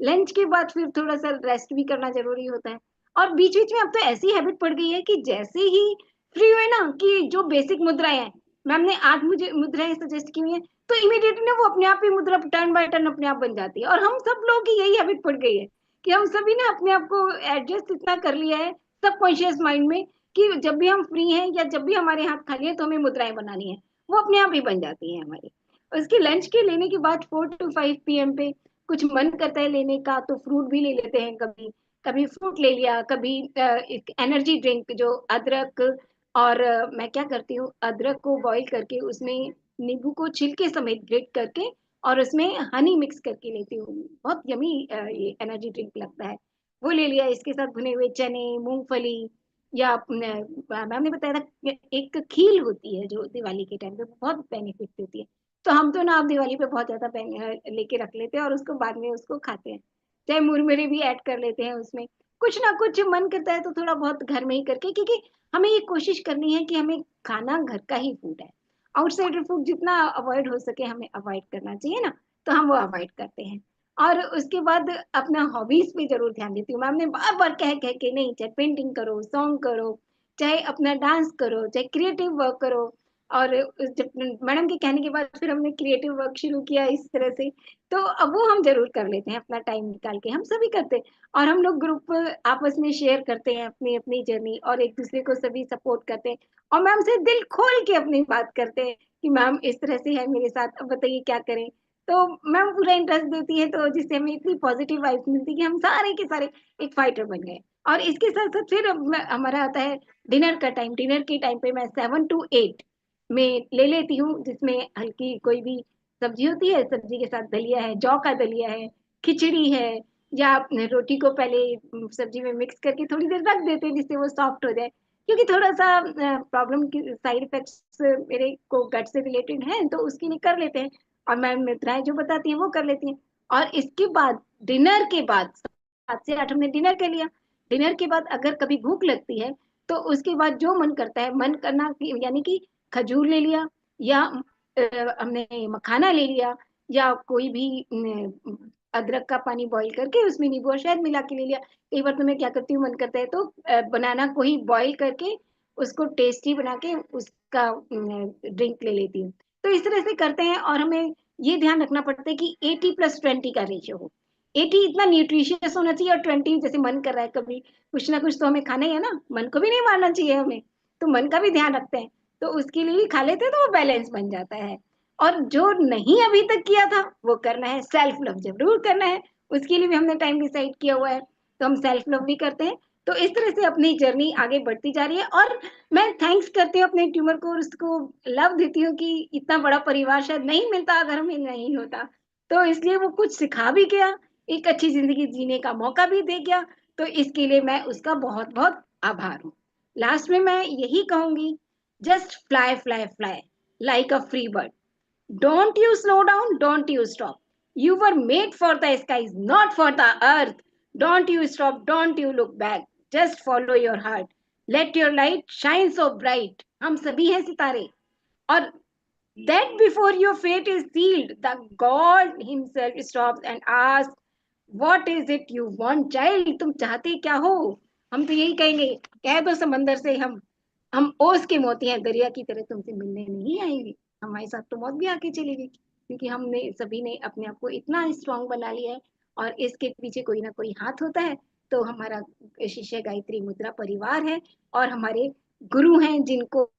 लंच के बाद फिर थोड़ा सा रेस्ट भी करना जरूरी होता है। और बीच बीच में अब तो ऐसी हैबिट पड़ गई है कि जैसे ही फ्री हुए ना, कि जो बेसिक मुद्राएं हैं, मैम ने 8 मुझे मुद्राएं सजेस्ट की हुई हैं, तो इमीडिएटली ना वो अपने आप ही मुद्रा टर्न बाय टर्न अपने आप बन जाती है। और हम सब लोग की यही हैबिट पड़ गई है कि हम सभी ने अपने आप को एडजस्ट इतना कर लिया है सबकॉन्शियस माइंड में, कि जब भी हम फ्री हैं या जब भी हमारे हाथ खाली है तो हमें मुद्राएं बनानी है, वो अपने आप ही बन जाती है हमारी। उसके लंच के लेने के बाद 4 to 5 PM पे कुछ मन करता है लेने का तो फ्रूट भी ले लेते हैं। कभी कभी फ्रूट ले लिया, कभी एक एनर्जी ड्रिंक जो अदरक, और मैं क्या करती हूँ, अदरक को बॉईल करके उसमें नींबू को छिलके समेत ग्रेट करके और उसमें हनी मिक्स करके लेती हूँ। बहुत यमी ये एनर्जी ड्रिंक लगता है। वो ले लिया, इसके साथ भुने हुए चने, मूंगफली, या मैम ने बताया था एक खील होती है जो दिवाली के टाइम पे बहुत बेनिफिट देती है। तो हम तो ना आप दिवाली पे बहुत ज्यादा लेके रख लेते हैं और उसको बाद में उसको खाते हैं। चाहे मुरमुरे भी ऐड कर लेते हैं उसमें। कुछ ना कुछ मन करता है तो थोड़ा बहुत घर में ही करके, क्योंकि हमें ये कोशिश करनी है कि हमें खाना घर का ही फूड है। आउटसाइडर फूड जितना अवॉइड हो सके हमें अवॉइड करना चाहिए ना, तो हम वो अवॉइड करते हैं। और उसके बाद अपना हॉबीज पे जरूर ध्यान देती हूँ। मैम ने बार बार कह के नहीं, चाहे पेंटिंग करो, सॉन्ग करो, चाहे अपना डांस करो, चाहे क्रिएटिव वर्क करो। और जब मैडम के कहने के बाद फिर हमने क्रिएटिव वर्क शुरू किया इस तरह से। तो अब वो हम जरूर कर लेते हैं अपना टाइम निकाल के, हम सभी करते हैं। और हम लोग ग्रुप आपस में शेयर करते हैं अपनी अपनी जर्नी, और एक दूसरे को सभी सपोर्ट करते हैं। और मैम से दिल खोल के अपनी बात करते हैं कि मैम इस तरह से है मेरे साथ, अब बताइए क्या करें। तो मैम पूरा इंटरेस्ट देती है, तो जिससे हमें इतनी पॉजिटिव वाइब्स मिलती है कि हम सारे के सारे एक फाइटर बन गए। और इसके साथ साथ फिर हमारा आता है डिनर का टाइम। डिनर के टाइम पे मैं 7 to 8 में ले लेती हूँ, जिसमें हल्की कोई भी सब्जी होती है, सब्जी के साथ दलिया है, जौ का दलिया है, खिचड़ी है, या रोटी को पहले सब्जी में मिक्स करके थोड़ी देर रख देते हैं जिससे वो सॉफ्ट हो जाए। क्योंकि थोड़ा सा प्रॉब्लम की साइड इफेक्ट्स मेरे को गट से रिलेटेड हैं, तो उसके लिए कर लेते हैं। और मैम मित्राएं जो बताती हैं वो कर लेती हैं। और इसके बाद डिनर के बाद 7 से 8 हमने डिनर कर लिया। डिनर के बाद अगर कभी भूख लगती है तो उसके बाद जो मन करता है, मन करना यानी कि खजूर ले लिया, या हमने मखाना ले लिया, या कोई भी अदरक का पानी बॉईल करके उसमें नींबू और शहद मिला के ले लिया। कई बार तो मैं क्या करती हूँ, मन करता है तो बनाना को ही बॉईल करके उसको टेस्टी बना के उसका ड्रिंक ले लेती हूँ। तो इस तरह से करते हैं। और हमें ये ध्यान रखना पड़ता है कि 80+20 का रेशियो हो। 80 इतना न्यूट्रिशियस होना चाहिए, और 20 जैसे मन कर रहा है कभी कुछ ना कुछ तो हमें खाना ही है ना, मन को भी नहीं मारना चाहिए हमें, तो मन का भी ध्यान रखते हैं। तो उसके लिए भी खा लेते हैं तो वो बैलेंस बन जाता है। और जो नहीं अभी तक किया था वो करना है, सेल्फ लव जरूर करना है। उसके लिए भी हमने टाइम डिसाइड किया हुआ है, तो हम सेल्फ लव भी करते हैं। तो इस तरह से अपनी जर्नी आगे बढ़ती जा रही है। और मैं थैंक्स करती हूँ अपने ट्यूमर को, और उसको लव देती हूँ कि इतना बड़ा परिवार शायद नहीं मिलता अगर हमें नहीं होता। तो इसलिए वो कुछ सिखा भी गया, एक अच्छी जिंदगी जीने का मौका भी दे गया। तो इसके लिए मैं उसका बहुत बहुत आभार हूँ। लास्ट में मैं यही कहूंगी, just fly fly fly like a free bird. Don't you slow down, don't you stop. You were made for the skies, not for the earth. Don't you stop, don't you look back. Just follow your heart. Let your light shine so bright. हम सभी हैं सितारे। और that before your fate is sealed, the God himself stops and asks, what is it you want, child? तुम चाहते क्या हो? हम तो यही कहेंगे, कह दो समंदर से हम ओस के मोती हैं, दरिया की तरह तुमसे मिलने नहीं आएंगे। हमारे साथ तो मौत भी आके चली गई, क्योंकि हमने सभी ने अपने आप को इतना स्ट्रांग बना लिया है। और इसके पीछे कोई ना कोई हाथ होता है। तो हमारा शिष्य गायत्री मुद्रा परिवार है, और हमारे गुरु हैं, जिनको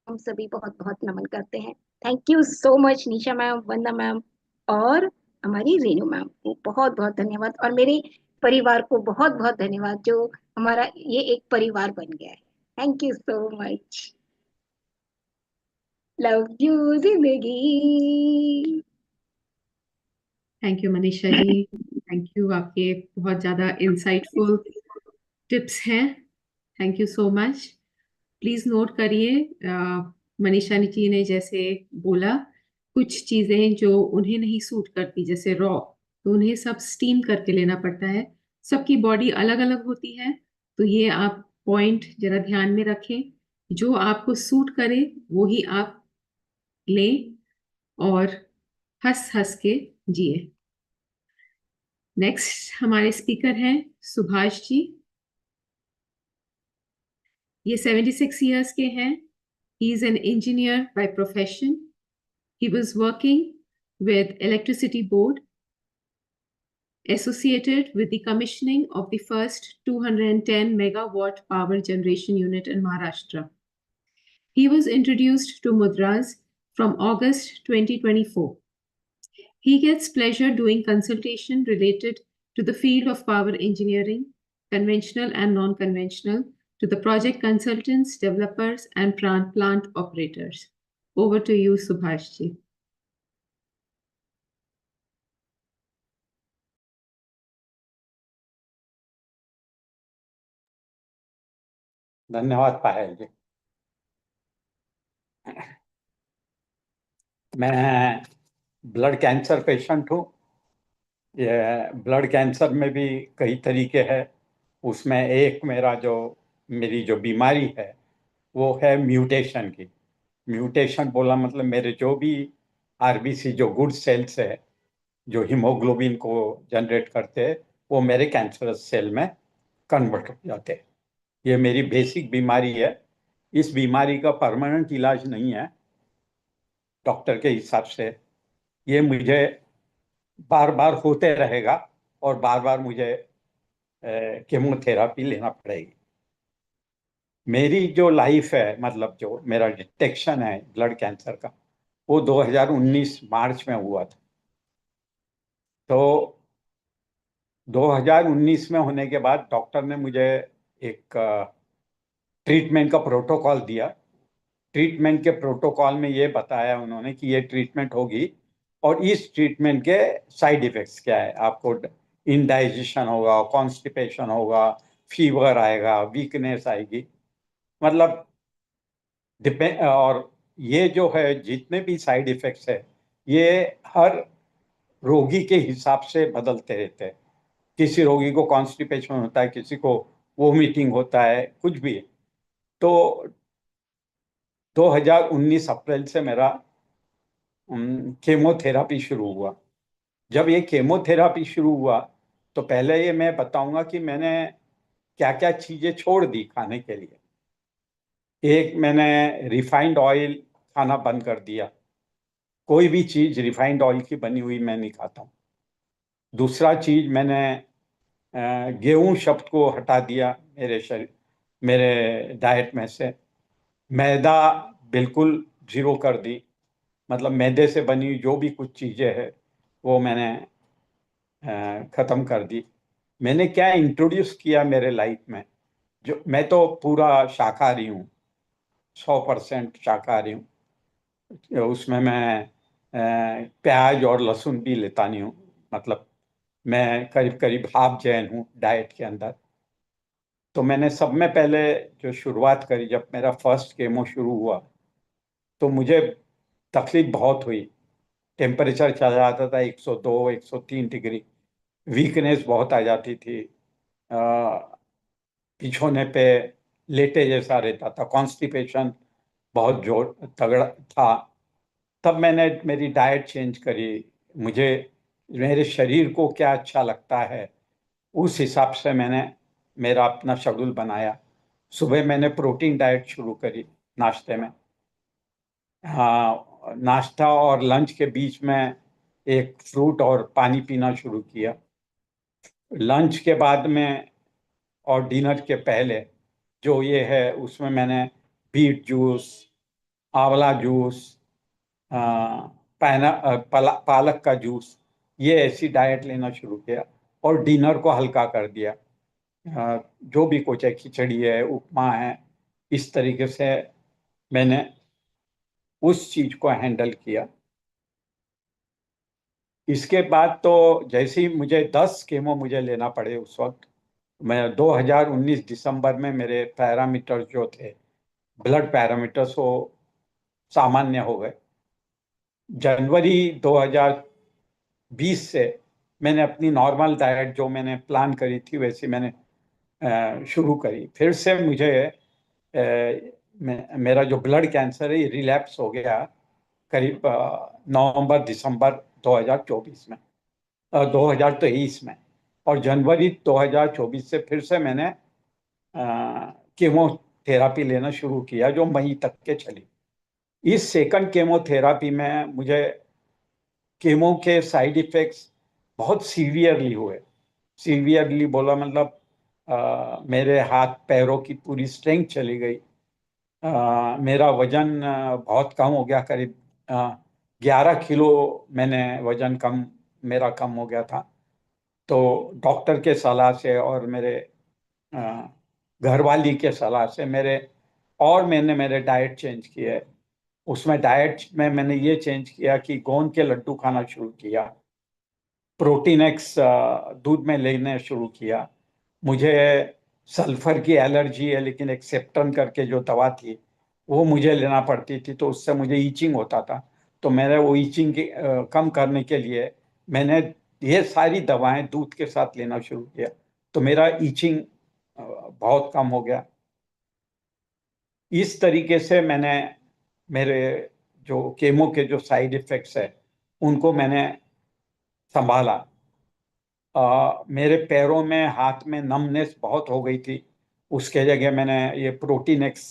हम सभी बहुत बहुत नमन करते हैं। Thank you so much Nisha ma'am, Vandana ma'am, और हमारी रेनू मैम को बहुत बहुत धन्यवाद, और मेरे परिवार को बहुत बहुत धन्यवाद, जो हमारा ये एक परिवार बन गया है। Thank you so much. Love you जिंदगी। Thank you Manisha ji, thank you, आपके बहुत ज़्यादा इंसाइटफुल टिप्स हैं। Thank you so much. Please note करिए, मनीषा जी ने जैसे बोला, कुछ चीज़ें जो उन्हें नहीं सूट करती जैसे रॉ, तो उन्हें सब स्टीम करके लेना पड़ता है। सबकी बॉडी अलग अलग होती है, तो ये आप पॉइंट जरा ध्यान में रखें। जो आपको सूट करे वो ही आप लें और हंस हंस के जिए। नेक्स्ट हमारे स्पीकर हैं सुभाष जी। ये 76 ईयर्स के हैं। He is an engineer by profession. He was working with Electricity Board, associated with the commissioning of the first 210 megawatt power generation unit in Maharashtra. He was introduced to Mudras from August 2024. He gets pleasure doing consultation related to the field of power engineering, conventional and non-conventional, to the project consultants, developers, and plant operators. Over to you, Subhash ji. धन्यवाद पायल जी। मैं blood cancer patient हूँ। ये blood cancer में भी कई तरीके हैं। उसमें एक मेरी जो बीमारी है वो है म्यूटेशन की। म्यूटेशन बोला मतलब मेरे जो भी आरबीसी जो गुड सेल्स है जो हीमोग्लोबिन को जनरेट करते हैं वो मेरे कैंसरस सेल में कन्वर्ट हो जाते हैं। ये मेरी बेसिक बीमारी है। इस बीमारी का परमानेंट इलाज नहीं है डॉक्टर के हिसाब से। ये मुझे बार बार होते रहेगा और बार बार मुझे केमोथेरापी लेना पड़ेगी। मेरी जो लाइफ है, मतलब जो मेरा डिटेक्शन है ब्लड कैंसर का, वो 2019 मार्च में हुआ था। तो 2019 में होने के बाद डॉक्टर ने मुझे एक ट्रीटमेंट का प्रोटोकॉल दिया। ट्रीटमेंट के प्रोटोकॉल में ये बताया उन्होंने कि ये ट्रीटमेंट होगी और इस ट्रीटमेंट के साइड इफेक्ट्स क्या है। आपको इंडाइजेशन होगा, कॉन्स्टिपेशन होगा, फीवर आएगा, वीकनेस आएगी, मतलब डिपेंड। और ये जो है जितने भी साइड इफेक्ट्स है ये हर रोगी के हिसाब से बदलते रहते हैं। किसी रोगी को कॉन्स्टिपेशन होता है, किसी को वोमिटिंग होता है, कुछ भी। तो 2019 अप्रैल से मेरा केमोथेरापी शुरू हुआ। जब ये केमोथेरापी शुरू हुआ तो पहले ये मैं बताऊंगा कि मैंने क्या क्या चीजें छोड़ दी खाने के लिए। एक, मैंने रिफाइंड ऑयल खाना बंद कर दिया। कोई भी चीज रिफाइंड ऑयल की बनी हुई मैं नहीं खाता हूँ। दूसरा चीज, मैंने गेहूं शब्द को हटा दिया मेरे डाइट में से। मैदा बिल्कुल जीरो कर दी, मतलब मैदे से बनी हुई जो भी कुछ चीजें हैं वो मैंने खत्म कर दी। मैंने क्या इंट्रोड्यूस किया मेरे लाइफ में, जो मैं तो पूरा शाकाहारी हूँ, 100% शाकाहारी हूँ। उसमें मैं प्याज और लहसुन भी लेता नहीं हूँ। मतलब मैं करीब करीब हाफ जैन हूँ डाइट के अंदर। तो मैंने सब में पहले जो शुरुआत करी, जब मेरा फर्स्ट केमो शुरू हुआ तो मुझे तकलीफ बहुत हुई। टेम्परेचर चला जाता था 102 103 डिग्री, वीकनेस बहुत आ जाती थी, पिछोने पे लेटे जैसा रहता था, कॉन्स्टिपेशन बहुत जोर तगड़ा था। तब मैंने मेरी डाइट चेंज करी। मुझे मेरे शरीर को क्या अच्छा लगता है उस हिसाब से मैंने मेरा अपना शेड्यूल बनाया। सुबह मैंने प्रोटीन डाइट शुरू करी नाश्ते में। हाँ, नाश्ता और लंच के बीच में एक फ्रूट और पानी पीना शुरू किया। लंच के बाद में और डिनर के पहले जो ये है उसमें मैंने बीट जूस, आंवला जूस, पालक का जूस, ये ऐसी डाइट लेना शुरू किया और डिनर को हल्का कर दिया। जो भी कुछ है, खिचड़ी है, उपमा है, इस तरीके से मैंने उस चीज को हैंडल किया। इसके बाद तो जैसे ही मुझे 10 केमो मुझे लेना पड़े उस वक्त, मैं 2019 दिसंबर में मेरे पैरामीटर जो थे, ब्लड पैरामीटर्स, वो सामान्य हो गए। जनवरी 2020 से मैंने अपनी नॉर्मल डाइट जो मैंने प्लान करी थी वैसे मैंने शुरू करी। फिर से मुझे मेरा जो ब्लड कैंसर है ये रिलैप्स हो गया करीब नवंबर दिसंबर 2024 में, 2023 में। और जनवरी 2024 से फिर से मैंने केमोथेरापी लेना शुरू किया जो मई तक के चली। इस सेकंड केमोथेरापी में मुझे केमो के साइड इफेक्ट्स बहुत सीवियरली हुए। सीवियरली बोला मतलब मेरे हाथ पैरों की पूरी स्ट्रेंथ चली गई। मेरा वजन बहुत कम हो गया, करीब 11 किलो मैंने वजन मेरा कम हो गया था। तो डॉक्टर के सलाह से और मेरे घरवाली के सलाह से मैंने मेरे डाइट चेंज किए। उसमें डाइट में मैंने ये चेंज किया कि गोंद के लड्डू खाना शुरू किया, प्रोटीन एक्स दूध में लेने शुरू किया। मुझे सल्फर की एलर्जी है, लेकिन एक सेप्टन करके जो दवा थी वो मुझे लेना पड़ती थी, तो उससे मुझे ईचिंग होता था। तो मैंने वो ईचिंग कम करने के लिए मैंने ये सारी दवाएं दूध के साथ लेना शुरू किया, तो मेरा ईचिंग बहुत कम हो गया। इस तरीके से मैंने मेरे जो केमो के जो साइड इफेक्ट्स है उनको मैंने संभाला। मेरे पैरों में, हाथ में नमनेस बहुत हो गई थी। उसके जगह मैंने ये प्रोटीन एक्स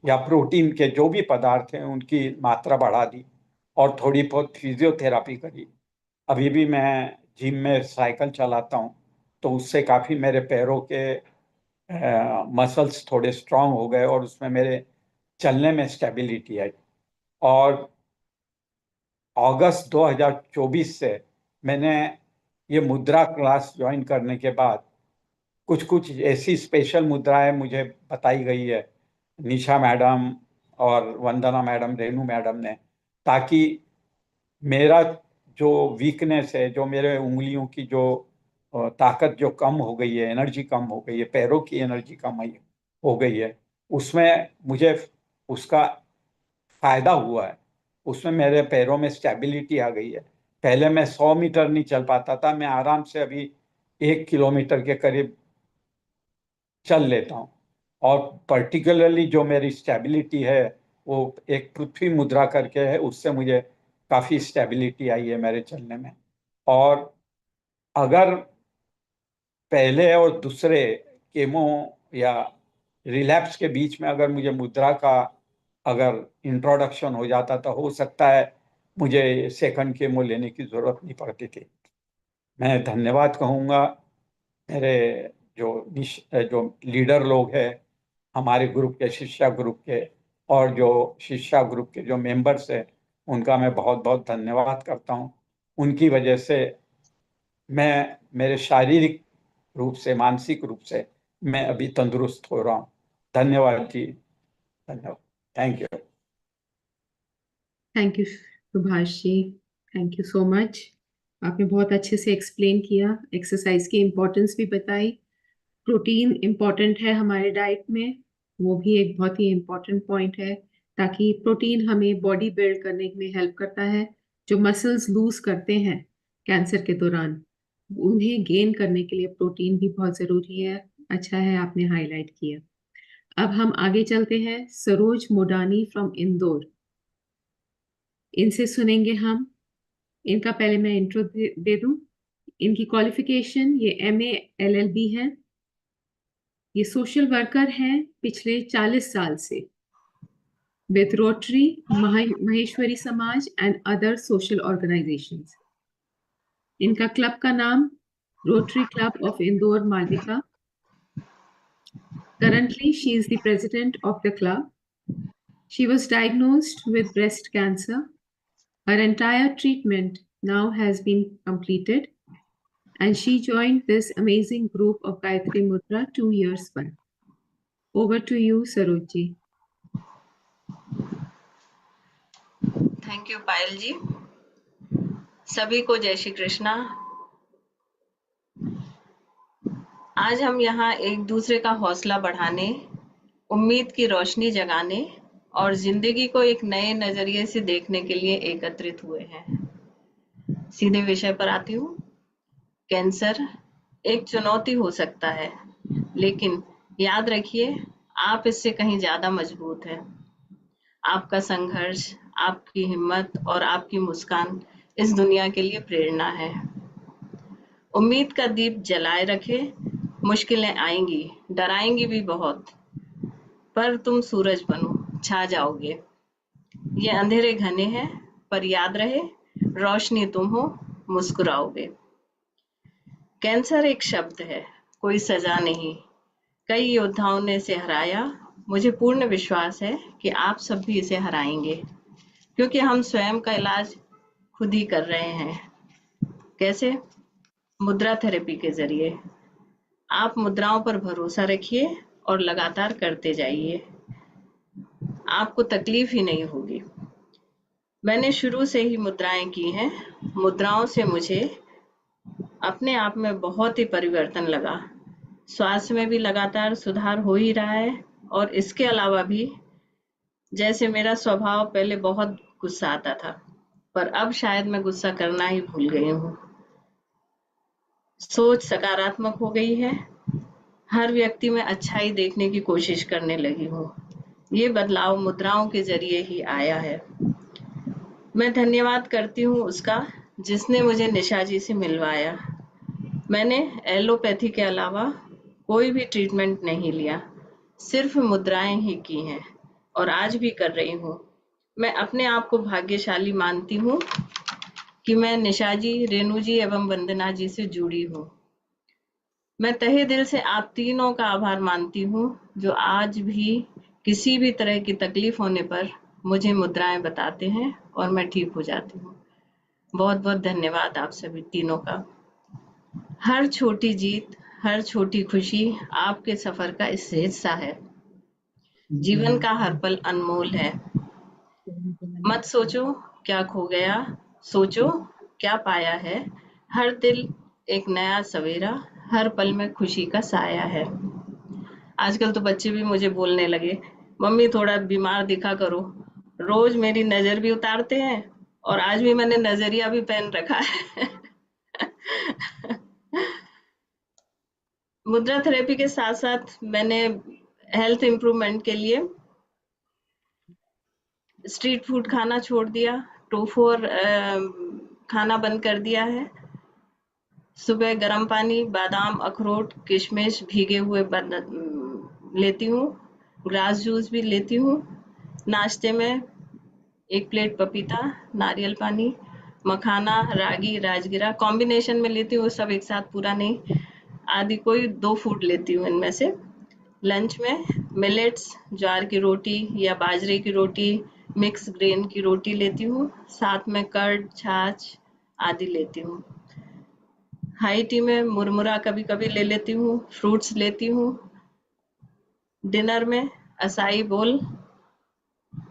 या प्रोटीन के जो भी पदार्थ हैं उनकी मात्रा बढ़ा दी और थोड़ी बहुत फिजियोथेरापी करी। अभी भी मैं जिम में साइकिल चलाता हूँ, तो उससे काफ़ी मेरे पैरों के मसल्स थोड़े स्ट्रांग हो गए और उसमें मेरे चलने में स्टेबिलिटी आई। और अगस्त 2024 से मैंने ये मुद्रा क्लास ज्वाइन करने के बाद कुछ कुछ ऐसी स्पेशल मुद्राएं मुझे बताई गई है निशा मैडम और वंदना मैडम, रेनू मैडम ने, ताकि मेरा जो वीकनेस है, जो मेरे उंगलियों की जो ताकत जो कम हो गई है, एनर्जी कम हो गई है, पैरों की एनर्जी कम हो गई है, उसमें मुझे उसका फायदा हुआ है। उसमें मेरे पैरों में स्टेबिलिटी आ गई है। पहले मैं 100 मीटर नहीं चल पाता था, मैं आराम से अभी 1 किलोमीटर के करीब चल लेता हूँ। और पर्टिकुलरली जो मेरी स्टेबिलिटी है वो एक पृथ्वी मुद्रा करके है, उससे मुझे काफ़ी स्टेबिलिटी आई है मेरे चलने में। और अगर पहले और दूसरे केमो या रिलैप्स के बीच में अगर मुझे मुद्रा का अगर इंट्रोडक्शन हो जाता तो हो सकता है मुझे सेकंड केमो लेने की ज़रूरत नहीं पड़ती थी। मैं धन्यवाद कहूँगा मेरे जो लीडर लोग हैं हमारे ग्रुप के, शिक्षा ग्रुप के, और जो शिक्षा ग्रुप के जो मेंबर्स हैं उनका मैं बहुत बहुत धन्यवाद करता हूँ। उनकी वजह से मैं मेरे शारीरिक रूप से, मानसिक रूप से मैं अभी तंदुरुस्त हो रहा हूँ। धन्यवाद जी, धन्यवाद, thank you. Thank you Subhash ji, thank you so much. आपने बहुत अच्छे से एक्सप्लेन किया, एक्सरसाइज की इम्पोर्टेंस भी बताई। प्रोटीन इम्पोर्टेंट है हमारे डाइट में, वो भी एक बहुत ही इम्पोर्टेंट पॉइंट है, ताकि प्रोटीन हमें बॉडी बिल्ड करने में हेल्प करता है। जो मसल्स लूज करते हैं कैंसर के दौरान, उन्हें गेन करने के लिए प्रोटीन भी बहुत ज़रूरी है। अच्छा है आपने हाईलाइट किया। अब हम आगे चलते हैं। सरोज मोडानी फ्रॉम इंदौर, इनसे सुनेंगे हम। इनका पहले मैं इंट्रो दे दूं। इनकी क्वालिफिकेशन ये MA LLB है। ये सोशल वर्कर हैं पिछले 40 साल से with Rotary, Maheshwari Samaj and other social organizations. इनका क्लब का नाम Rotary Club of Indore Malvika. Currently, she is the president of the club. She was diagnosed with breast cancer. Her entire treatment now has been completed, and she joined this amazing group of Gayatri Mudra 2 years back. Over to you, Saroj ji. Thank you Payal ji. सभी को जय श्री कृष्णा। आज हम यहाँ एक दूसरे का हौसला बढ़ाने, उम्मीद की रोशनी जगाने और जिंदगी को एक नए नजरिए से देखने के लिए एकत्रित हुए हैं। सीधे विषय पर आती हूँ। कैंसर एक चुनौती हो सकता है, लेकिन याद रखिए आप इससे कहीं ज्यादा मजबूत हैं। आपका संघर्ष, आपकी हिम्मत और आपकी मुस्कान इस दुनिया के लिए प्रेरणा है। उम्मीद का दीप जलाए रखे। मुश्किलें आएंगी, डराएंगी भी बहुत, पर तुम सूरज बनो, छा जाओगे। ये अंधेरे घने हैं, पर याद रहे रोशनी तुम हो, मुस्कुराओगे। कैंसर एक शब्द है, कोई सजा नहीं। कई योद्धाओं ने इसे हराया। मुझे पूर्ण विश्वास है कि आप सब भी इसे हराएंगे, क्योंकि हम स्वयं का इलाज खुद ही कर रहे हैं। कैसे? मुद्रा थेरेपी के जरिए। आप मुद्राओं पर भरोसा रखिए और लगातार करते जाइए। आपको तकलीफ ही नहीं होगी। मैंने शुरू से ही मुद्राएं की हैं। मुद्राओं से मुझे अपने आप में बहुत ही परिवर्तन लगा। स्वास्थ्य में भी लगातार सुधार हो ही रहा है, और इसके अलावा भी जैसे मेरा स्वभाव पहले बहुत गुस्सा आता था, पर अब शायद मैं गुस्सा करना ही भूल गई हूँ। सोच सकारात्मक हो गई है। हर व्यक्ति में अच्छाई देखने की कोशिश करने लगी हूँ। ये बदलाव मुद्राओं के जरिए ही आया है। मैं धन्यवाद करती हूँ उसका जिसने मुझे निशा जी से मिलवाया। मैंने एलोपैथी के अलावा कोई भी ट्रीटमेंट नहीं लिया, सिर्फ मुद्राएं ही की हैं और आज भी कर रही हूँ। मैं अपने आप को भाग्यशाली मानती हूँ कि मैं निशा जी, रेणु जी एवं वंदना जी से जुड़ी हूँ। मैं तहे दिल से आप तीनों का आभार मानती हूँ जो आज भी किसी भी तरह की तकलीफ होने पर मुझे मुद्राएं बताते हैं और मैं ठीक हो जाती हूँ। बहुत बहुत धन्यवाद आप सभी तीनों का। हर छोटी जीत, हर छोटी खुशी आपके सफर का हिस्सा है। जीवन का हर पल अनमोल है। मत सोचो क्या खो गया, सोचो क्या पाया है। हर दिल एक नया सवेरा, हर पल में खुशी का साया है। आजकल तो बच्चे भी मुझे बोलने लगे, मम्मी थोड़ा बीमार दिखा करो। रोज मेरी नजर भी उतारते हैं और आज भी मैंने नजरिया भी पहन रखा है। मुद्रा थेरेपी के साथ साथ मैंने हेल्थ इम्प्रूवमेंट के लिए स्ट्रीट फूड खाना छोड़ दिया, टोफू और खाना बंद कर दिया है। सुबह गर्म पानी, बादाम, अखरोट, किशमिश, भीगे हुए लेती हूँ। ग्रास जूस भी लेती हूँ। नाश्ते में 1 प्लेट पपीता, नारियल पानी, मखाना, रागी, राजगिरा कॉम्बिनेशन में लेती हूँ, सब एक साथ पूरा नहीं। आदि कोई 2 फूड लेती हूँ इनमें से। लंच में मिलेट्स, ज्वार की रोटी या बाजरे की रोटी, मिक्स ग्रेन की रोटी लेती हूँ। साथ में कर्ड, छाछ आदि लेती हूँ। हाई टी में मुरमुरा कभी कभी ले लेती हूँ, फ्रूट्स लेती हूँ। डिनर में असाई बोल,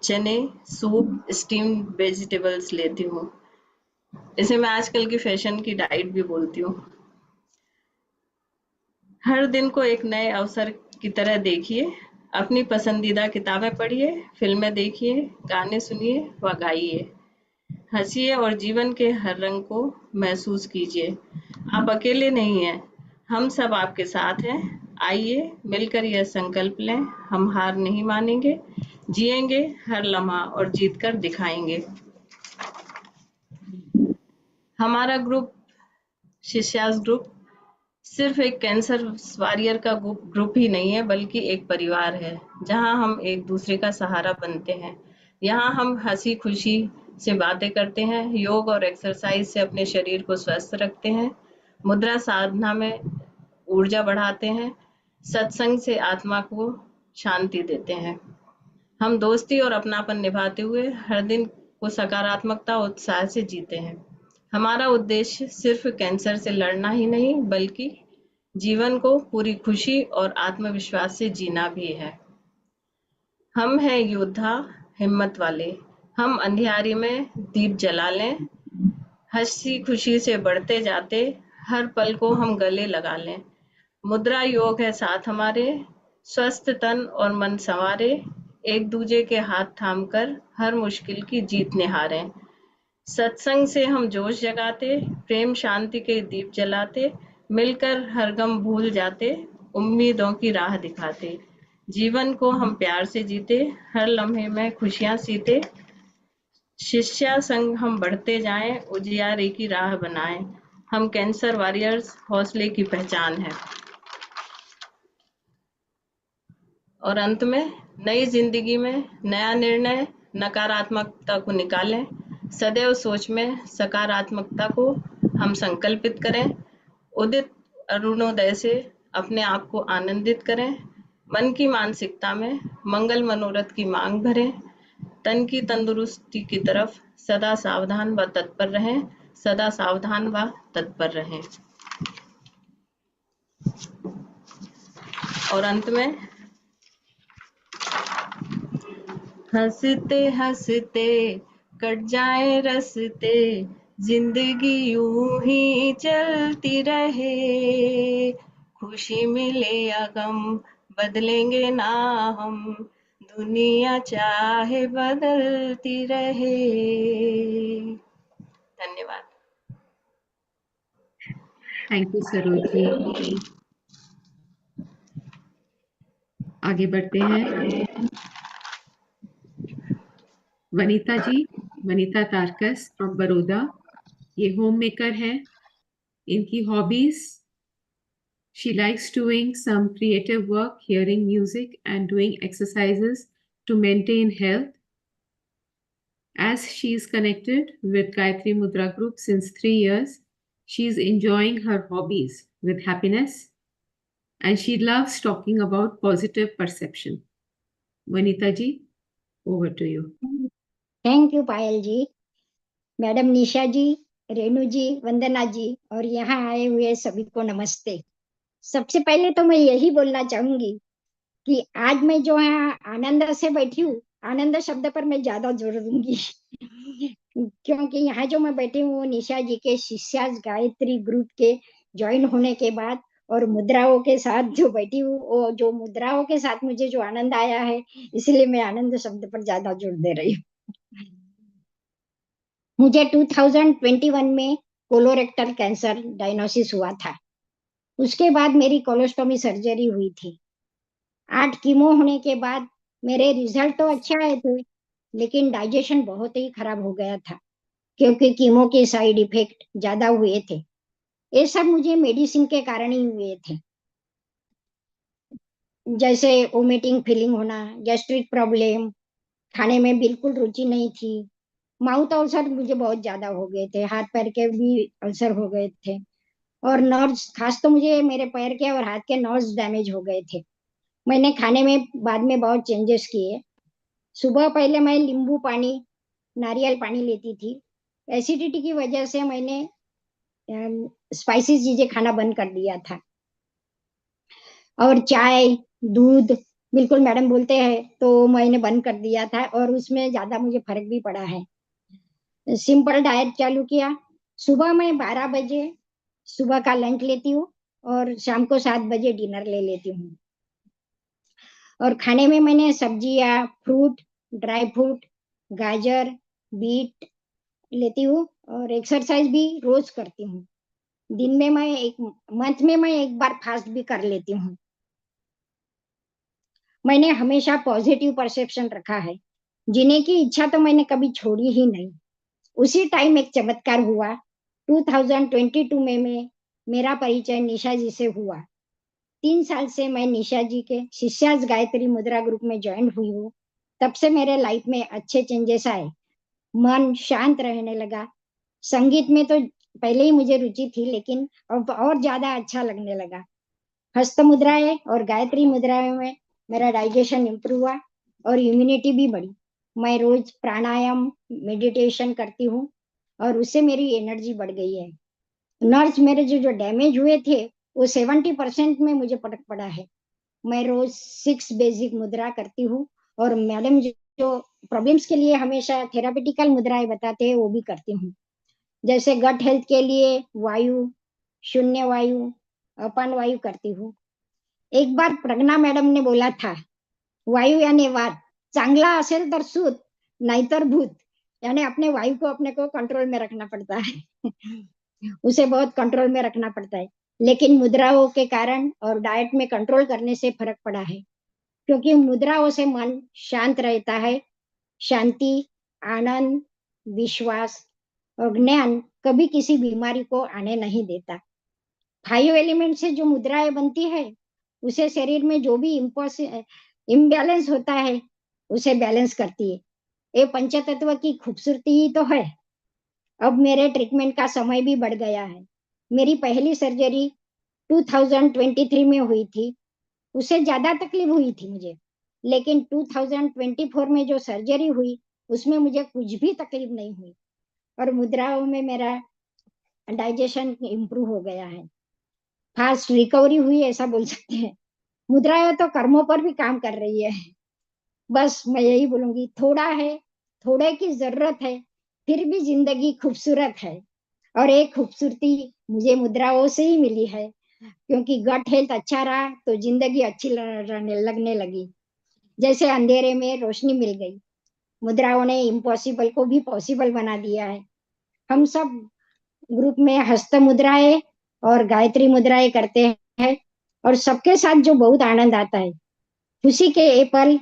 चने, सूप, स्टीम्ड वेजिटेबल्स लेती हूँ। इसे मैं आजकल की फैशन की डाइट भी बोलती हूँ। हर दिन को एक नए अवसर की तरह देखिए। अपनी पसंदीदा किताबें पढ़िए, फिल्में देखिए, गाने सुनिए व गाइए। हंसिए और जीवन के हर रंग को महसूस कीजिए। आप अकेले नहीं हैं, हम सब आपके साथ हैं। आइए मिलकर यह संकल्प लें, हम हार नहीं मानेंगे, जिएंगे हर लम्हा और जीत कर दिखाएंगे। हमारा ग्रुप शिष्यास ग्रुप सिर्फ एक कैंसर वॉरियर का ग्रुप ही नहीं है, बल्कि एक परिवार है, जहां हम एक दूसरे का सहारा बनते हैं। यहाँ हम हंसी खुशी से बातें करते हैं, योग और एक्सरसाइज से अपने शरीर को स्वस्थ रखते हैं, मुद्रा साधना में ऊर्जा बढ़ाते हैं, सत्संग से आत्मा को शांति देते हैं। हम दोस्ती और अपनापन निभाते हुए हर दिन को सकारात्मकता और उत्साह से जीते हैं। हमारा उद्देश्य सिर्फ कैंसर से लड़ना ही नहीं, बल्कि जीवन को पूरी खुशी और आत्मविश्वास से जीना भी है। हम हैं योद्धा, हिम्मत वाले। हम अंधियारी में दीप जला लें, हंसी खुशी से बढ़ते जाते हर पल को हम गले लगा लें। मुद्रा योग है साथ हमारे, स्वस्थ तन और मन संवारे, एक दूजे के हाथ थामकर हर मुश्किल की जीत निहारें। सत्संग से हम जोश जगाते, प्रेम शांति के दीप जलाते, मिलकर हर गम भूल जाते, उम्मीदों की राह दिखाते। जीवन को हम प्यार से जीते, हर लम्हे में खुशियां सीते। शिष्या संग हम बढ़ते जाएं, उजियारे की राह बनाएं। हम कैंसर वॉरियर्स हौसले की पहचान है। और अंत में, नई जिंदगी में नया निर्णय, नकारात्मकता को निकालें। सदैव सोच में सकारात्मकता को हम संकल्पित करें। उदित अरुणोदय से अपने आप को आनंदित करें। मन की मानसिकता में मंगल मनोरथ की मांग भरें। तन की तंदुरुस्ती की तरफ सदा सावधान व तत्पर रहें। सदा सावधान व तत्पर रहें। और अंत में, हंसते हंसते कट जाए रस्ते, जिंदगी यूं ही चलती रहे। खुशी मिले या गम बदलेंगे ना हम, दुनिया चाहे बदलती रहे। धन्यवाद। Thank you Saroj ji. आगे बढ़ते हैं वनीता जी, वनीता तारकस फ्रॉम बड़ौदा। ये होम मेकर है। इनकी hobbies, she likes doing some creative work, hearing music and doing exercises to maintain health. As she is connected with Gayatri Mudra Group since 3 years, she is enjoying her hobbies with happiness and she loves talking about positive perception. Vanita ji, over to you. Thank you Payal ji, madam Nisha ji, Renu ji, Vandana ji और यहाँ आए हुए सभी को नमस्ते। सबसे पहले तो मैं यही बोलना चाहूंगी कि आज मैं जो है आनंद से बैठी हूँ, आनंद शब्द पर मैं ज्यादा जोर दूंगी क्योंकि यहाँ जो मैं बैठी हूँ निशा जी के शिष्या गायत्री ग्रुप के ज्वाइन होने के बाद और मुद्राओं के साथ जो बैठी हूँ, वो जो मुद्राओं के साथ मुझे जो आनंद आया है, इसलिए मैं आनंद शब्द पर ज्यादा जोर दे रही हूँ। मुझे 2021 में कोलोरेक्टल कैंसर डायग्नोसिस हुआ था। उसके बाद मेरी कोलोस्टोमी सर्जरी हुई थी। 8 कीमो होने के बाद मेरे रिजल्ट तो अच्छे आए थे, लेकिन डाइजेशन बहुत ही खराब हो गया था क्योंकि कीमो के साइड इफेक्ट ज्यादा हुए थे। ये सब मुझे मेडिसिन के कारण ही हुए थे, जैसे वोमिटिंग फीलिंग होना, गैस्ट्रिक प्रॉब्लम, खाने में बिल्कुल रुचि नहीं थी, माउथ अल्सर मुझे बहुत ज्यादा हो गए थे, हाथ पैर के भी अल्सर हो गए थे और नर्व्स, खास तो मुझे मेरे पैर के और हाथ के नर्व्स डैमेज हो गए थे। मैंने खाने में बाद में बहुत चेंजेस किए। सुबह पहले मैं नींबू पानी, नारियल पानी लेती थी। एसिडिटी की वजह से मैंने स्पाइसी चीजें खाना बंद कर दिया था और चाय, दूध बिल्कुल मैडम बोलते हैं तो मैंने बंद कर दिया था और उसमें ज्यादा मुझे फर्क भी पड़ा है। सिंपल डाइट चालू किया। सुबह मैं 12 बजे सुबह का लंच लेती हूँ और शाम को 7 बजे डिनर ले लेती हूँ। और खाने में मैंने सब्जियां, फ्रूट, ड्राई फ्रूट, गाजर, बीट लेती हूँ और एक्सरसाइज भी रोज करती हूँ। दिन में मैं मंथ में मैं एक बार फास्ट भी कर लेती हूँ। मैंने हमेशा पॉजिटिव परसेप्शन रखा है। जीने की इच्छा तो मैंने कभी छोड़ी ही नहीं। उसी टाइम एक चमत्कार हुआ। 2022 में मैं मेरा परिचय निशा जी से हुआ। 3 साल से मैं निशा जी के शिष्यास गायत्री मुद्रा ग्रुप में ज्वाइन हुई हूँ। तब से मेरे लाइफ में अच्छे चेंजेस आए। मन शांत रहने लगा। संगीत में तो पहले ही मुझे रुचि थी, लेकिन अब और ज्यादा अच्छा लगने लगा। हस्त मुद्राएं और गायत्री मुद्राएं में मेरा डाइजेशन इम्प्रूव हुआ और इम्यूनिटी भी बढ़ी। मैं रोज प्राणायाम मेडिटेशन करती हूँ और उससे मेरी एनर्जी बढ़ गई है। नर्व्स मेरे जो डैमेज हुए थे वो 70% में मुझे फर्क पड़ा है। मैं रोज 6 बेसिक मुद्रा करती हूँ और मैडम जो प्रॉब्लम्स के लिए हमेशा थेरापेटिकल मुद्राएं बताते हैं वो भी करती हूँ। जैसे गट हेल्थ के लिए वायु, शून्य वायु, अपान वायु करती हूँ। एक बार प्रज्ञा मैडम ने बोला था, वायु यानी वात, चांगला असेल तर सूत, नाहीतर भूत। यानी अपने वायु को अपने को कंट्रोल में रखना पड़ता है उसे बहुत कंट्रोल में रखना पड़ता है। लेकिन मुद्राओं के कारण और डाइट में कंट्रोल करने से फर्क पड़ा है, क्योंकि मुद्राओं से मन शांत रहता है। शांति, आनंद, विश्वास और ज्ञान कभी किसी बीमारी को आने नहीं देता। 5 एलिमेंट से जो मुद्राएं बनती है उसे शरीर में जो भी इम्बैलेंस होता है उसे बैलेंस करती है। ये पंचतत्व की खूबसूरती ही तो है। अब मेरे ट्रीटमेंट का समय भी बढ़ गया है। मेरी पहली सर्जरी 2023 में हुई थी। उससे ज्यादा तकलीफ हुई थी मुझे, लेकिन 2024 में जो सर्जरी हुई उसमें मुझे कुछ भी तकलीफ नहीं हुई और मुद्राओं में मेरा डाइजेशन इम्प्रूव हो गया है। फास्ट रिकवरी हुई ऐसा बोल सकते हैं। मुद्राएं तो कर्मों पर भी काम कर रही है। बस मैं यही बोलूंगी, थोड़ा है, थोड़े की जरूरत है, फिर भी जिंदगी खूबसूरत है। और एक खूबसूरती मुझे मुद्राओं से ही मिली है, क्योंकि गट हेल्थ अच्छा रहा तो जिंदगी अच्छी लगने लगी। जैसे अंधेरे में रोशनी मिल गई। मुद्राओं ने इम्पॉसिबल को भी पॉसिबल बना दिया है। हम सब ग्रुप में हस्त मुद्राएं और गायत्री मुद्राएं करते हैं और सबके साथ जो बहुत आनंद आता है। खुशी के ये पल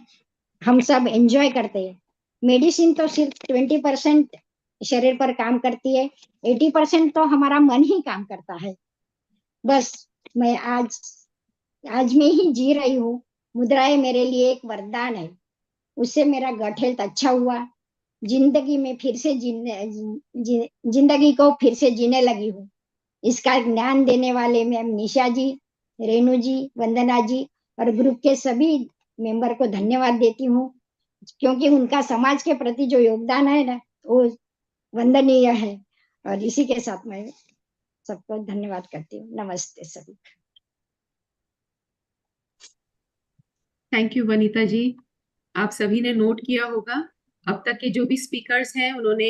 हम सब एंजॉय करते हैं। मेडिसिन तो सिर्फ 20% शरीर पर काम करती है, 80% तो हमारा मन ही काम करता है। बस मैं आज में ही जी रही हूँ। मुद्राएं मेरे लिए एक वरदान है। उससे मेरा गट हेल्थ अच्छा हुआ। जिंदगी में फिर से जिंदगी को फिर से जीने लगी हूँ। इसका ज्ञान देने वाले मैम निशा जी, रेणु जी, वंदना जी और ग्रुप के सभी मेंबर को धन्यवाद देती हूँ, क्योंकि उनका समाज के प्रति जो योगदान है ना वो वंदनीय है। और इसी के साथ मैं सबको धन्यवाद करती हूँ। नमस्ते सभी। थैंक यू वनीता जी। आप सभी ने नोट किया होगा, अब तक के जो भी स्पीकर्स हैं उन्होंने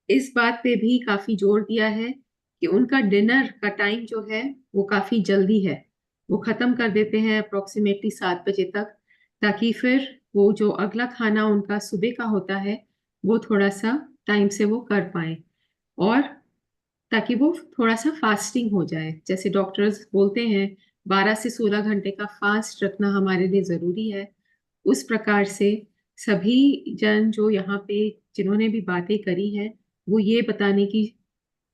इस बात पे भी काफी जोर दिया है कि उनका डिनर का टाइम जो है वो काफी जल्दी है। वो खत्म कर देते हैं अप्रोक्सीमेटली 7 बजे तक, ताकि फिर वो जो अगला खाना उनका सुबह का होता है वो थोड़ा सा टाइम से वो कर पाए, और ताकि वो थोड़ा सा फास्टिंग हो जाए। जैसे डॉक्टर्स बोलते हैं 12 से 16 घंटे का फास्ट रखना हमारे लिए जरूरी है। उस प्रकार से सभी जन जो यहाँ पे जिन्होंने भी बातें करी हैं वो ये बताने की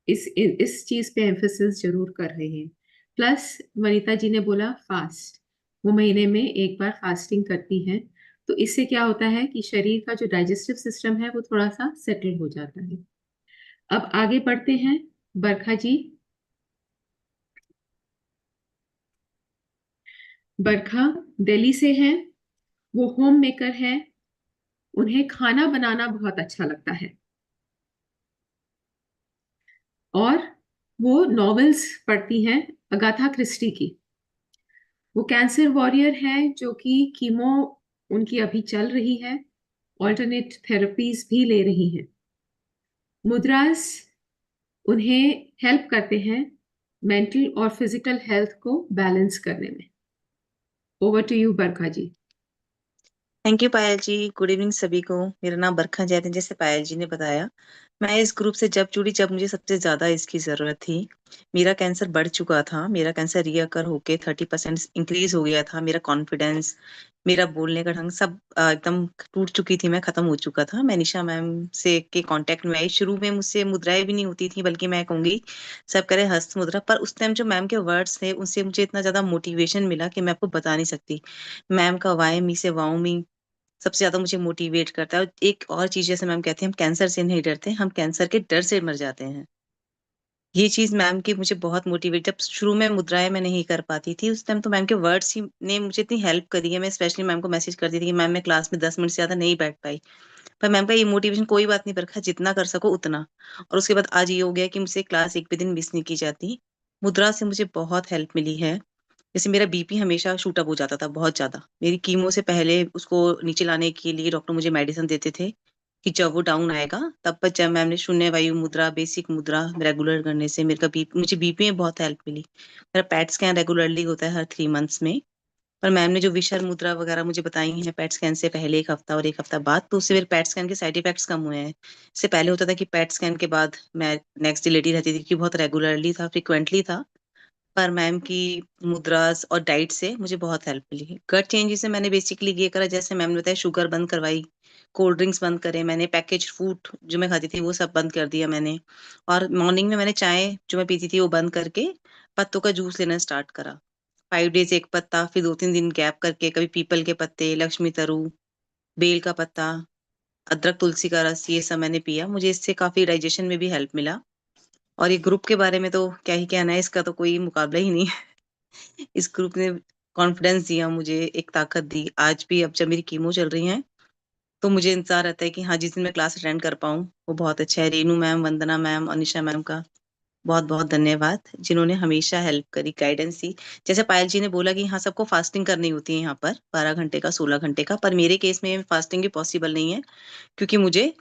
इस चीज पे एम्फेसिस जरूर कर रहे हैं। प्लस वनिता जी ने बोला फास्ट, वो महीने में एक बार फास्टिंग करती हैं, तो इससे क्या होता है कि शरीर का जो डाइजेस्टिव सिस्टम है वो थोड़ा सा सेटल हो जाता है। अब आगे बढ़ते हैं। बरखा जी। बरखा दिल्ली से हैं, वो होम मेकर है, उन्हें खाना बनाना बहुत अच्छा लगता है और वो नॉवेल्स पढ़ती हैं अगाथा क्रिस्टी की। वो कैंसर वॉरियर है जो कि कीमो उनकी अभी चल रही है, ऑल्टरनेट थेरेपीज भी ले रही हैं। मुद्रास उन्हें हेल्प करते हैं मेंटल और फिजिकल हेल्थ को बैलेंस करने में। Over to you Barkha ji. Thank you Payal ji. Good evening सभी को। मेरा नाम बरखा जैद है, जैसे पायल जी ने बताया। मैं इस ग्रुप से जब जुड़ी जब मुझे सबसे ज्यादा इसकी जरूरत थी। मेरा कैंसर बढ़ चुका था, मेरा कैंसर रिकवर होके 30% इंक्रीज हो गया था। मेरा कॉन्फिडेंस, मेरा बोलने का ढंग सब एकदम टूट चुकी थी, मैं खत्म हो चुका था। मैं निशा मैम से के कांटेक्ट में आई। शुरू में मुझसे मुद्राएं भी नहीं होती थी, बल्कि मैं कहूंगी सब करे हस्त मुद्रा। पर उस टाइम जो मैम के वर्ड्स थे उनसे मुझे इतना ज्यादा मोटिवेशन मिला कि मैं आपको बता नहीं सकती। मैम का वाई मी से वाओ मी सबसे ज्यादा मुझे मोटिवेट करता है। और एक और चीज, जैसे मैम कहते हैं हम कैंसर से नहीं डरते, हम कैंसर के डर से मर जाते हैं। ये चीज मैम की मुझे बहुत मोटिवेट, जब शुरू में मुद्राएं मैं नहीं कर पाती थी उस टाइम, तो मैम के वर्ड्स ही ने मुझे इतनी हेल्प करी है। मैं स्पेशली मैम को मैसेज करती थी कि मैम मैं क्लास में 10 मिनट से ज्यादा नहीं बैठ पाई, पर मैम का ये मोटिवेशन कोई बात नहीं, पर जितना कर सको उतना। और उसके बाद आज ये हो गया कि मुझसे क्लास एक भी दिन मिस नहीं की जाती। मुद्रा से मुझे बहुत हेल्प मिली है। जैसे मेरा बीपी हमेशा शूट अप हो जाता था बहुत ज्यादा, मेरी कीमो से पहले उसको नीचे लाने के लिए डॉक्टर मुझे मेडिसिन देते थे कि जब वो डाउन आएगा तब पर, जब मैम ने शून्य वायु मुद्रा, बेसिक मुद्रा रेगुलर करने से मेरे का बीपी, मुझे बीपी में बहुत हेल्प मिली। मेरा पैट स्कैन रेगुलरली होता है हर 3 मंथ्स में। पर मैम ने जो विशर मुद्रा वगैरह मुझे बताई हैं पैट स्कैन से पहले 1 हफ्ता और 1 हफ्ता बाद, तो उससे मेरे पैट स्कैन के साइड इफेक्ट्स कम हुए हैं। इससे पहले होता था कि पैट स्कैन के बाद मैं नेक्स्ट डे लेटी रहती थी, कि बहुत रेगुलरली था, फ्रिक्वेंटली था। पर मैम की मुद्रास और डाइट से मुझे बहुत हेल्प मिली। गट चेंजेस से मैंने बेसिकली ये करा, जैसे मैम ने बताया शुगर बंद करवाई, कोल्ड ड्रिंक्स बंद करे मैंने, पैकेज फूड जो मैं खाती थी वो सब बंद कर दिया मैंने। और मॉर्निंग में मैंने चाय जो मैं पीती थी वो बंद करके पत्तों का जूस लेना स्टार्ट करा। 5 डेज एक पत्ता, फिर 2-3 दिन गैप करके कभी पीपल के पत्ते, लक्ष्मी तरु, बेल का पत्ता, अदरक, तुलसी का रस, ये सब मैंने पिया। मुझे इससे काफी डाइजेशन में भी हेल्प मिला। और ये ग्रुप के बारे में तो क्या ही कहना है, इसका तो कोई मुकाबला ही नहीं है। इस ग्रुप ने कॉन्फिडेंस दिया मुझे, एक ताकत दी। आज भी अब जब मेरी कीमो चल रही है तो मुझे इंतजार रहता है कि हाँ जिस दिन मैं क्लास अटेंड कर पाऊँ वो बहुत अच्छा है। रेनू मैम, वंदना मैम, अनिशा मैम का बहुत बहुत धन्यवाद, जिन्होंने हमेशा हेल्प करी, गाइडेंस दी। जैसे पायल जी ने बोला कि हाँ सबको फास्टिंग करनी होती है यहाँ पर 12 घंटे का, 16 घंटे का, पर मेरे केस में फास्टिंग भी पॉसिबल नहीं है, क्योंकि मुझे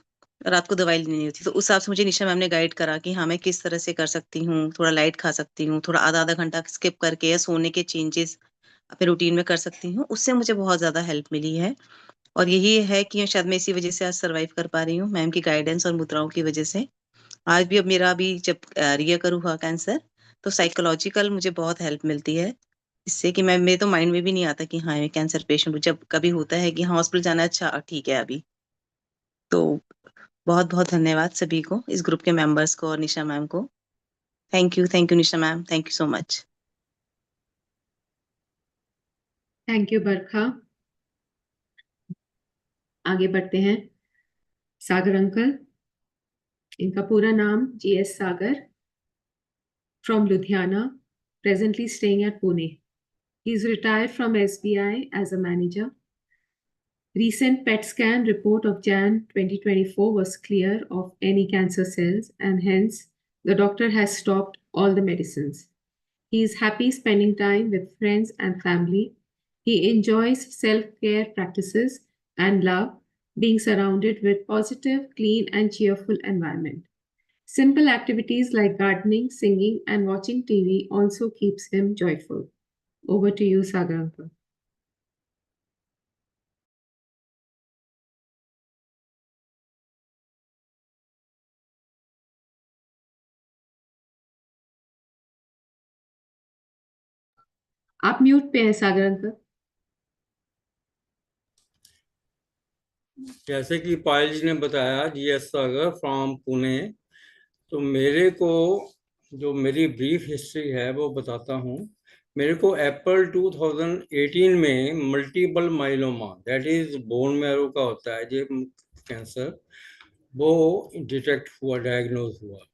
रात को दवाई लेनी होती। तो उस हिसाब से मुझे निशा मैम ने गाइड करा कि हाँ मैं किस तरह से कर सकती हूँ, थोड़ा लाइट खा सकती हूँ, थोड़ा आधा आधा घंटा स्किप करके या सोने के चेंजेस अपने रूटीन में कर सकती हूँ। उससे मुझे बहुत ज्यादा हेल्प मिली है। और यही है कि शायद मैं इसी वजह से आज सर्वाइव कर पा रही हूँ, मैम की गाइडेंस और मुद्राओं की वजह से। आज भी, अब मेरा भी जब रिकवर हुआ कैंसर, तो साइकोलॉजिकल मुझे बहुत हेल्प मिलती है इससे, कि मैं, मेरे तो माइंड में भी नहीं आता कि हाँ मैं कैंसर पेशेंट हूँ। जब कभी होता है कि हाँ हॉस्पिटल जाना है, अच्छा ठीक है अभी। तो बहुत बहुत धन्यवाद सभी को, इस ग्रुप के मेंबर्स को और निशा मैम को। Thank you Nisha ma'am, thank you so much. Thank you Barkha. आगे बढ़ते हैं। सागर अंकल, इनका पूरा नाम GS Sagar, from Ludhiana, presently staying at Pune. He is retired from SBI as a manager. Recent PET scan report of Jan 2024 was clear of any cancer cells, and hence the doctor has stopped all the medicines. He is happy spending time with friends and family. He enjoys self-care practices and love being surrounded with positive, clean, and cheerful environment. Simple activities like gardening, singing, and watching TV also keeps him joyful. Over to you, Sagar uncle. आप mute पे हैं Sagar uncle. जैसे कि पायल जी ने बताया, GS Sagar from Pune, तो मेरे को जो मेरी ब्रीफ हिस्ट्री है वो बताता हूँ। मेरे को अप्रैल 2018 में multiple myeloma, that is bone marrow का होता है जो कैंसर, वो डिटेक्ट हुआ, डायग्नोज हुआ।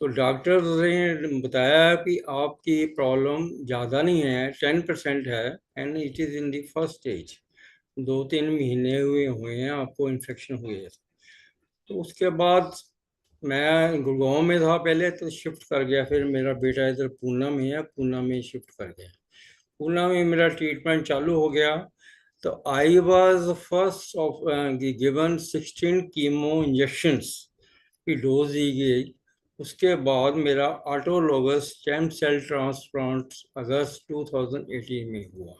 तो डॉक्टर ने बताया कि आपकी प्रॉब्लम ज़्यादा नहीं है, 10% है, and it is in the first stage. 2-3 महीने हुए हैं आपको इन्फेक्शन हुए। तो उसके बाद मैं गुड़गांव में था पहले, तो शिफ्ट कर गया। फिर मेरा बेटा इधर पूना में है, पूना में शिफ्ट कर गया। पूना में मेरा ट्रीटमेंट चालू हो गया। तो I was first of given 16 chemo injections की डोज दी गई। उसके बाद मेरा ऑटोलोगस स्टेम सेल ट्रांसप्लांट अगस्त 2018 में हुआ।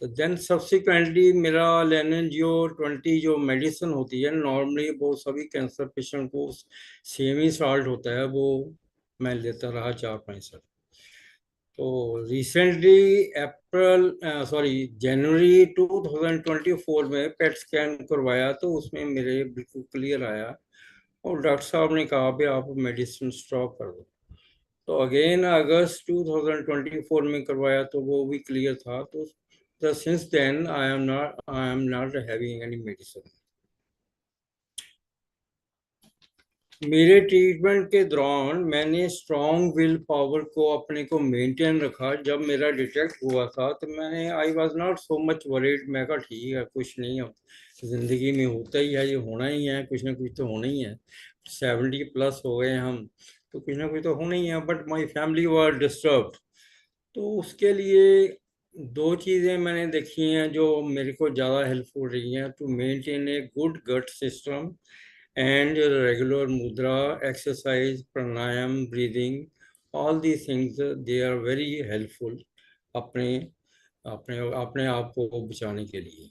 तो देन सब्सिक्वेंटली मेरा लेनेंजियो 20 जो मेडिसिन होती है नॉर्मली वो सभी कैंसर पेशेंट को सेम ही साल्ट होता है, वो मैं लेता रहा 4-5 साल। तो रिसेंटली जनवरी 2024 में पेट स्कैन करवाया तो उसमें मेरे बिल्कुल क्लियर आया और डॉक्टर साहब ने कहा भी आप मेडिसिन स्टॉप कर दो। तो अगेन अगस्त 2024 में करवाया तो वो भी क्लियर था। तो since then I am not having any medicine. मेरे ट्रीटमेंट के दौरान मैंने स्ट्रॉन्ग विल पावर को अपने को मेंटेन रखा। जब मेरा डिटेक्ट हुआ था तो मैंने I was not so much worried. मैं कहा ठीक है, कुछ नहीं है, जिंदगी में होता ही है, ये होना ही है, कुछ ना कुछ तो होना ही है। 70+ हो गए हम, तो कुछ ना कुछ तो होना ही है। But my family was disturbed. तो उसके लिए 2 चीज़ें मैंने देखी हैं जो मेरे को ज़्यादा हेल्पफुल रही हैं to maintain a good gut system and regular mudra, exercise, pranayam, breathing, all these things they are very helpful अपने अपने अपने आप को बचाने के लिए।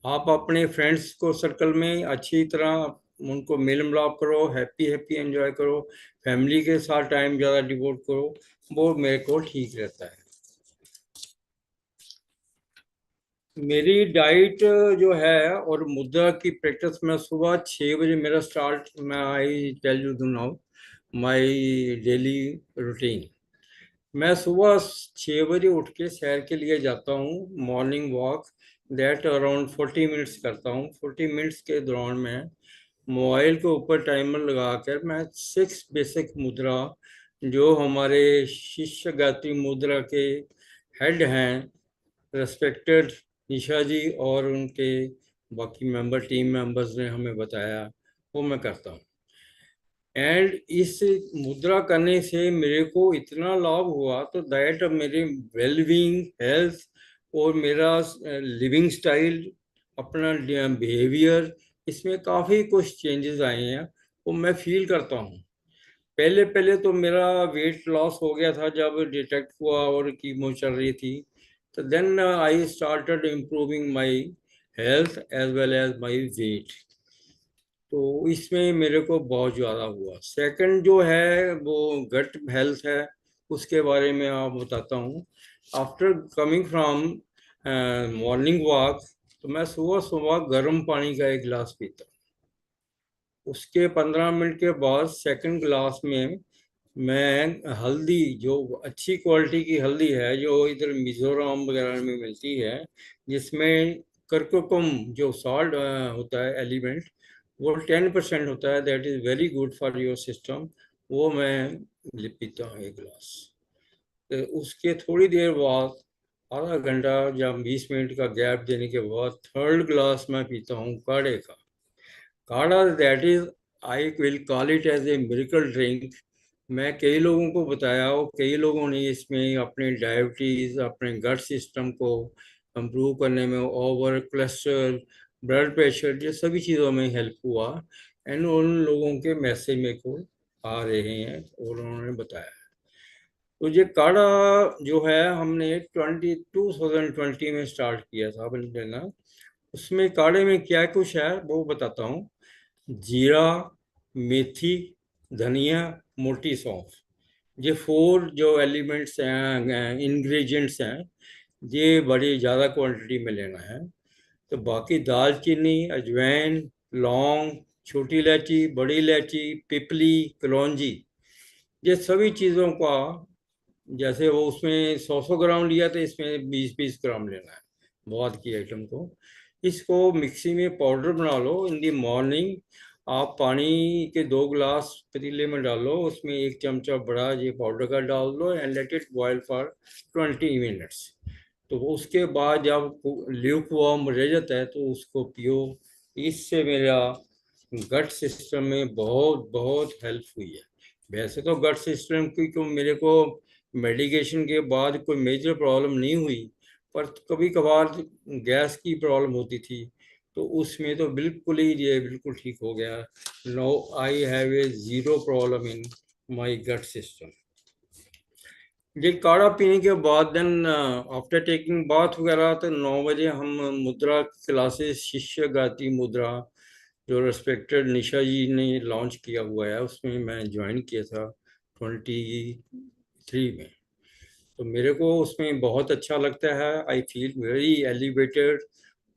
आप अपने फ्रेंड्स को सर्कल में अच्छी तरह उनको मेल मिलाप करो, हैप्पी एंजॉय करो, फैमिली के साथ टाइम ज़्यादा डिवोट करो, वो मेरे को ठीक रहता है। मेरी डाइट जो है और मुद्रा की प्रैक्टिस में सुबह 6 बजे मेरा स्टार्ट। मैं I tell you now my daily routine. मैं सुबह 6 बजे उठ के सैर के लिए जाता हूँ, morning walk that around 40 minutes करता हूँ। 40 मिनट्स के दौरान मैं मोबाइल के ऊपर टाइमर लगाकर मैं 6 बेसिक मुद्रा जो हमारे शिष्य गायत्री मुद्रा के हेड हैं रेस्पेक्टेड निशा जी और उनके बाकी टीम मेंबर्स ने हमें बताया, वो मैं करता हूँ। एंड इस मुद्रा करने से मेरे को इतना लाभ हुआ तो दैट मेरे वेलबींग, हेल्थ और मेरा लिविंग स्टाइल, अपना बिहेवियर, इसमें काफ़ी कुछ चेंजेस आए हैं वो मैं फील करता हूँ। पहले पहले तो मेरा वेट लॉस हो गया था जब डिटेक्ट हुआ और कीमो चल रही थी। तो then I started improving my health as well as my weight. तो इसमें मेरे को बहुत ज़्यादा हुआ। सेकंड जो है वो गट हेल्थ है, उसके बारे में आप बताता हूँ। After coming from morning walk तो मैं सुबह सुबह गर्म पानी का एक गिलास पीता हूँ। उसके 15 मिनट के बाद सेकंड ग्लास में मैं हल्दी, जो अच्छी क्वालिटी की हल्दी है जो इधर मिजोरम वगैरह में मिलती है, जिसमें करकुकम जो सॉल्ट होता है एलिमेंट, वो 10% होता है, that is very good for your system. वो मैं पीता हूँ एक गिलास। तो उसके थोड़ी देर बाद आधा घंटा या 20 मिनट का गैप देने के बाद थर्ड ग्लास मैं पीता हूँ काढ़े का। काढ़ा that is I will call it as a miracle drink. मैं कई लोगों को बताया और कई लोगों ने इसमें अपने डायबिटीज़, अपने गट सिस्टम को इम्प्रूव करने में, ओवर कोलेस्ट्रॉल, ब्लड प्रेशर, ये सभी चीज़ों में हेल्प हुआ। एंड उन लोगों के मैसेज मेरे को आ रहे हैं और उन्होंने बताया। तो ये काढ़ा जो है हमने 2020 में स्टार्ट किया था लेना। उसमें काढ़े में क्या कुछ है वो बताता हूँ। जीरा, मेथी, धनिया, मोटी सौंफ, ये 4 जो एलिमेंट्स हैं, इंग्रेडिएंट्स हैं, ये बड़ी ज़्यादा क्वांटिटी में लेना है। तो बाकी दालचीनी, अजवाइन, लौंग, छोटी इलायची, बड़ी इलायची, पिपली, कलौंजी, ये सभी चीज़ों का, जैसे वो उसमें 100 ग्राम लिया तो इसमें 20 ग्राम लेना है बहुत की आइटम को। इसको मिक्सी में पाउडर बना लो। इन दी मॉर्निंग आप पानी के 2 गिलास पतीले में डालो, उसमें 1 चमचा बड़ा ये पाउडर का डाल दो and let it boil for 20 minutes. तो उसके बाद जब ल्यूक वार्म रह जाता है तो उसको पियो। इससे मेरा गट सिस्टम में बहुत बहुत हेल्प हुई है। वैसे तो गट सिस्टम की तो मेरे को मेडिकेशन के बाद कोई मेजर प्रॉब्लम नहीं हुई, पर कभी कभार गैस की प्रॉब्लम होती थी, तो उसमें तो बिल्कुल ही ये बिल्कुल ठीक हो गया। No I have a 0 problem in my gut system. ये काढ़ा पीने के बाद देन आफ्टर टेकिंग बाथ वगैरह तो 9 बजे हम मुद्रा क्लासेस, शिष्य गाती मुद्रा जो रेस्पेक्टेड निशा जी ने लॉन्च किया हुआ है, उसमें मैं ज्वाइन किया था 23 में। तो मेरे को उसमें बहुत अच्छा लगता है। I feel very elevated.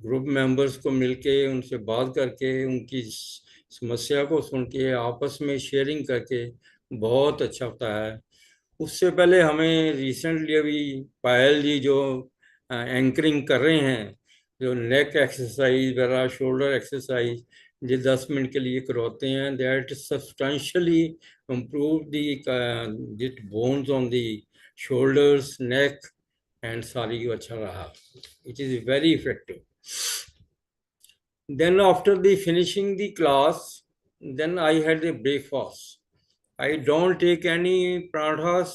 Group members को मिलके उनसे बात करके उनकी समस्या को सुन के आपस में शेयरिंग करके बहुत अच्छा होता है। उससे पहले हमें रिसेंटली अभी पायल जी जो एंकरिंग कर रहे हैं, जो नेक एक्सरसाइज वगैरह, शोल्डर एक्सरसाइज ये 10 मिनट के लिए करवाते हैं, that substantially improve the bones on the shoulders, neck, and सारी अच्छा रहा. It is very effective. Then after the finishing the class, then I had a breakfast. I don't take any parathas,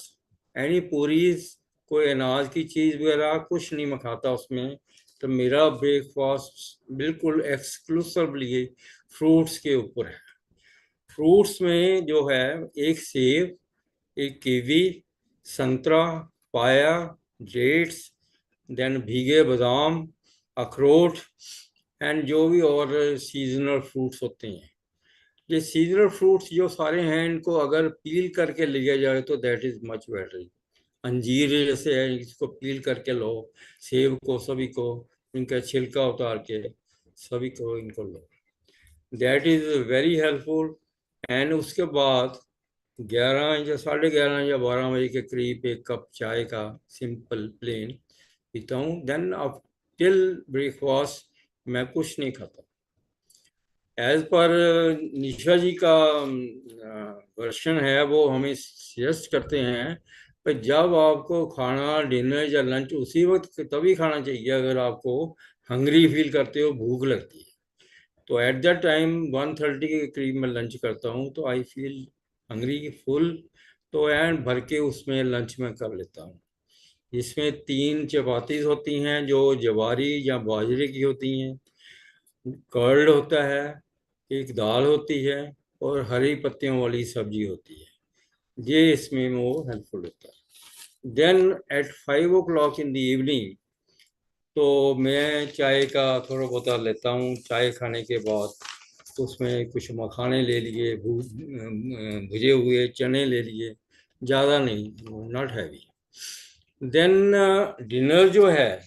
any puris, कोई अनाज की चीज वगैरह कुछ नहीं मैं खाता उसमें। तो मेरा ब्रेकफास्ट बिल्कुल एक्सक्लूसिवली फ्रूट्स के ऊपर है। फ्रूट्स में जो है एक सेब, एक कीवी, संतरा, पाया, डेट्स, देन भीगे बादाम, अखरोट एंड जो भी और सीजनल फ्रूट्स होते हैं। ये सीजनल फ्रूट्स जो सारे हैं इनको अगर पील करके लिया जाए तो दैट इज मच बेटर। अंजीर जैसे है, इसको पील करके लो, सेब को सभी को इनका छिलका उतार के सभी को इनको लो, that is very helpful. And उसके बाद 11 या 11:30 या 12 बजे के करीब एक कप चाय का सिंपल प्लेन पीता हूँ। देन अब टिल ब्रेकफास्ट मैं कुछ नहीं खाता। एज पर निशा जी का वर्शन है, वो हमें सजेस्ट करते हैं पर जब आपको खाना डिनर या लंच उसी वक्त तभी खाना चाहिए अगर आपको हंग्री फील करते हो, भूख लगती है। तो एट दैट टाइम 1:30 के करीब मैं लंच करता हूँ, तो आई फील हंग्री फुल, तो एंड भर के उसमें लंच में कर लेता हूँ। इसमें 3 चपातीज होती हैं जो जवारी या बाजरे की होती हैं, कर्ड होता है, एक दाल होती है और हरी पत्तियों वाली सब्जी होती है। ये इसमें वो हेल्पफुल होता है। Then at 5 o'clock in the evening तो मैं चाय का थोड़ा बहुत लेता हूँ। चाय खाने के बाद उसमें कुछ मखाने ले लिए, भुजे हुए चने ले लिए, ज़्यादा नहीं, नॉट हैवी। देन डिनर जो है,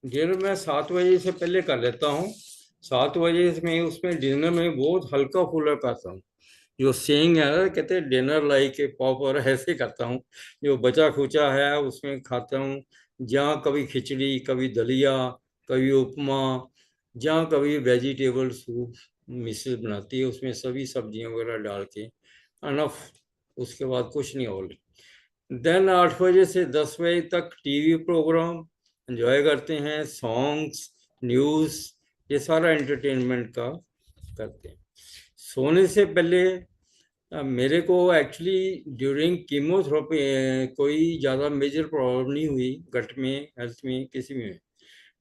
डिनर मैं 7 बजे से पहले कर लेता हूँ। 7 बजे में उसमें डिनर में बहुत हल्का फुल्का करता हूँ। जो सेइंग है ना, कहते हैं डिनर लाइक ए पॉपर, ऐसे करता हूँ। जो बचा खुचा है उसमें खाता हूँ, जहाँ कभी खिचड़ी, कभी दलिया, कभी उपमा, जहाँ कभी वेजिटेबल सूप मिसेस बनाती है, उसमें सभी सब्जियां वगैरह डाल के अनफ, उसके बाद कुछ नहीं और। देन 8 बजे से 10 बजे तक टीवी प्रोग्राम एंजॉय करते हैं, सॉन्ग्स, न्यूज़, ये सारा एंटरटेनमेंट का करते हैं। सोने से पहले मेरे को एक्चुअली ड्यूरिंग कीमोथेरेपी कोई ज़्यादा मेजर प्रॉब्लम नहीं हुई, गट में, हेल्थ में, किसी में।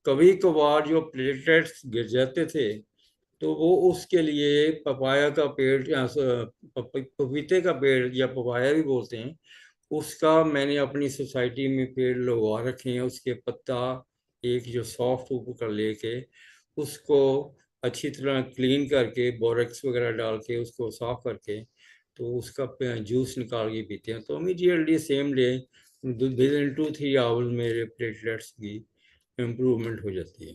कभी कभार जो प्लेटलेट्स गिर जाते थे तो वो उसके लिए पपाया का पेड़ या पपीते का पेड़ या पपाया भी बोलते हैं, उसका मैंने अपनी सोसाइटी में पेड़ लगवा रखे हैं। उसके पत्ता एक जो सॉफ्ट ऊपर कर लेके उसको अच्छी तरह क्लीन करके बोरेक्स वगैरह डाल के उसको साफ करके तो उसका जूस निकाल के पीते हैं, तो immediately same day with in 2-3 hours मेरे प्लेटलेट्स की इम्प्रूवमेंट हो जाती है।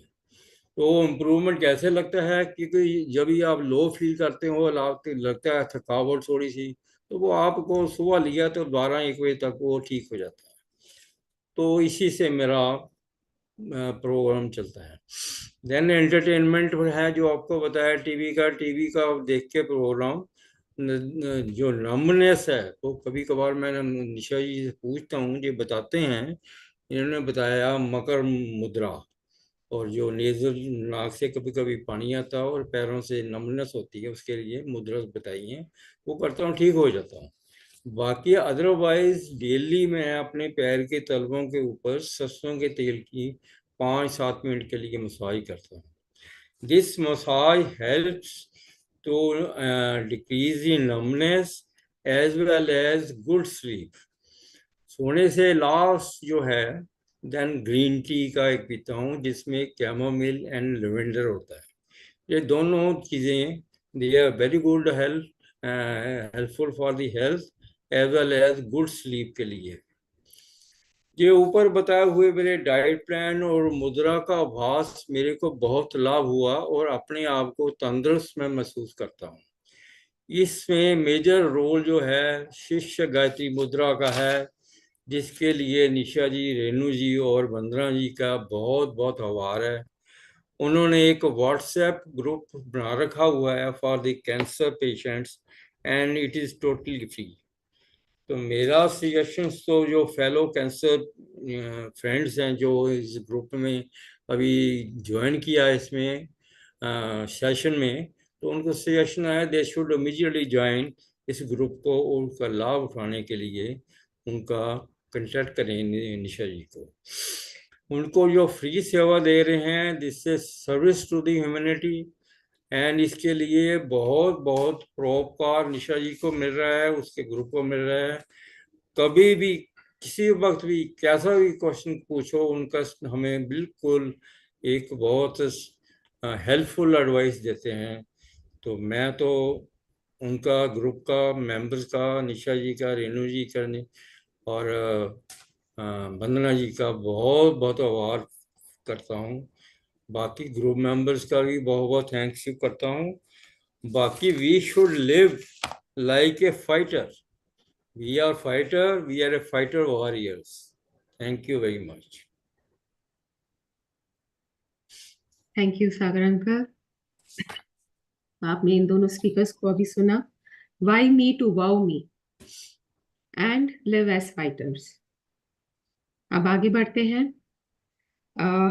तो इम्प्रूवमेंट कैसे लगता है, क्योंकि जब भी आप लो फील करते हो, लगता है थकावट थोड़ी सी, तो वो आपको सुबह लिया तो 12-1 बजे तक वो ठीक हो जाता है। तो इसी से मेरा प्रोग्राम चलता है। देन एंटरटेनमेंट है जो आपको बताया, टीवी का देख के प्रोग्राम। जो नम्बनेस है तो कभी कभार मैं निशा जी से पूछता हूँ, ये बताते हैं, इन्होंने बताया मकर मुद्रा, और जो नेजल नाक से कभी कभी पानी आता है और पैरों से नमनेस होती है, उसके लिए मुद्रा बताई है, वो करता हूँ, ठीक हो जाता हूँ। बाकी अदरवाइज डेली मैं अपने पैर के तलवों के ऊपर सरसों के तेल की 5-7 मिनट के लिए मसाज करता हूँ। This massage helps to decrease the numbness as well as good sleep. सोने से लास्ट जो है देन ग्रीन टी का एक पीता हूँ जिसमें कैमोमिल एंड लेवेंडर होता है। ये दोनों चीज़ें they are very good helpful for the health as well as good sleep के लिए। ये ऊपर बताए हुए मेरे डाइट प्लान और मुद्रा का अभ्यास मेरे को बहुत लाभ हुआ और अपने आप को तंदुरुस्त मैं महसूस करता हूँ। इसमें मेजर रोल जो है शिष्य गायत्री मुद्रा का है, जिसके लिए निशा जी, रेणु जी और वंदना जी का बहुत बहुत आभार है। उन्होंने एक व्हाट्सएप ग्रुप बना रखा हुआ है for the cancer patients and it is totally free. तो मेरा सजेशन तो जो फेलो कैंसर फ्रेंड्स हैं जो इस ग्रुप में अभी ज्वाइन किया है इसमें सेशन में, तो उनको सजेशन है दे शुड इमीडिएटली ज्वाइन इस ग्रुप को और उसका लाभ उठाने के लिए उनका कंटेक्ट करें निशा जी को। उनको जो फ्री सेवा दे रहे हैं this is service to the humanity and इसके लिए बहुत बहुत प्रोपकार निशा जी को मिल रहा है, उसके ग्रुप को मिल रहा है। कभी भी किसी वक्त भी कैसा भी क्वेश्चन पूछो उनका हमें बिल्कुल एक बहुत हेल्पफुल एडवाइस देते हैं। तो मैं तो उनका ग्रुप का मेंबर्स का, निशा जी का, रेणु जी का और वंदना जी का बहुत बहुत आभार करता हूँ। बाकी ग्रुप मेंबर्स का भी बहुत बहुत थैंक्स यू करता हूँ। बाकी we should live like a fighter. We are fighter, we are a fighter warriors. Thank you very much. Thank you Sagar uncle. आपने इन दोनों स्पीकर्स को अभी सुना, why me to wow me and live as fighters. अब आगे बढ़ते हैं।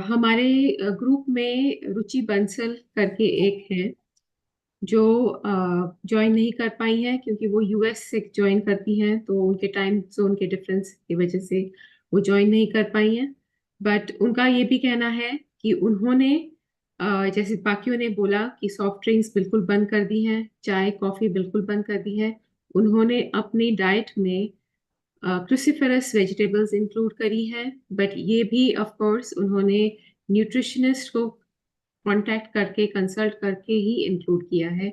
हमारे ग्रुप में रुचि बंसल करके एक है जो ज्वाइन नहीं कर पाई है क्योंकि वो यूएस से ज्वाइन करती हैं, तो उनके टाइम जोन के डिफरेंस की वजह से वो ज्वाइन नहीं कर पाई हैं। बट उनका ये भी कहना है कि उन्होंने जैसे बाकियों ने बोला कि सॉफ्ट ड्रिंक्स बिल्कुल बंद कर दी हैं, चाय कॉफी बिल्कुल बंद कर दी है। उन्होंने अपनी डाइट में क्रूसिफेरस वेजिटेबल्स इंक्लूड करी है, बट ये भी ऑफ कोर्स उन्होंने न्यूट्रिशनिस्ट को कांटेक्ट करके कंसल्ट करके ही इंक्लूड किया है।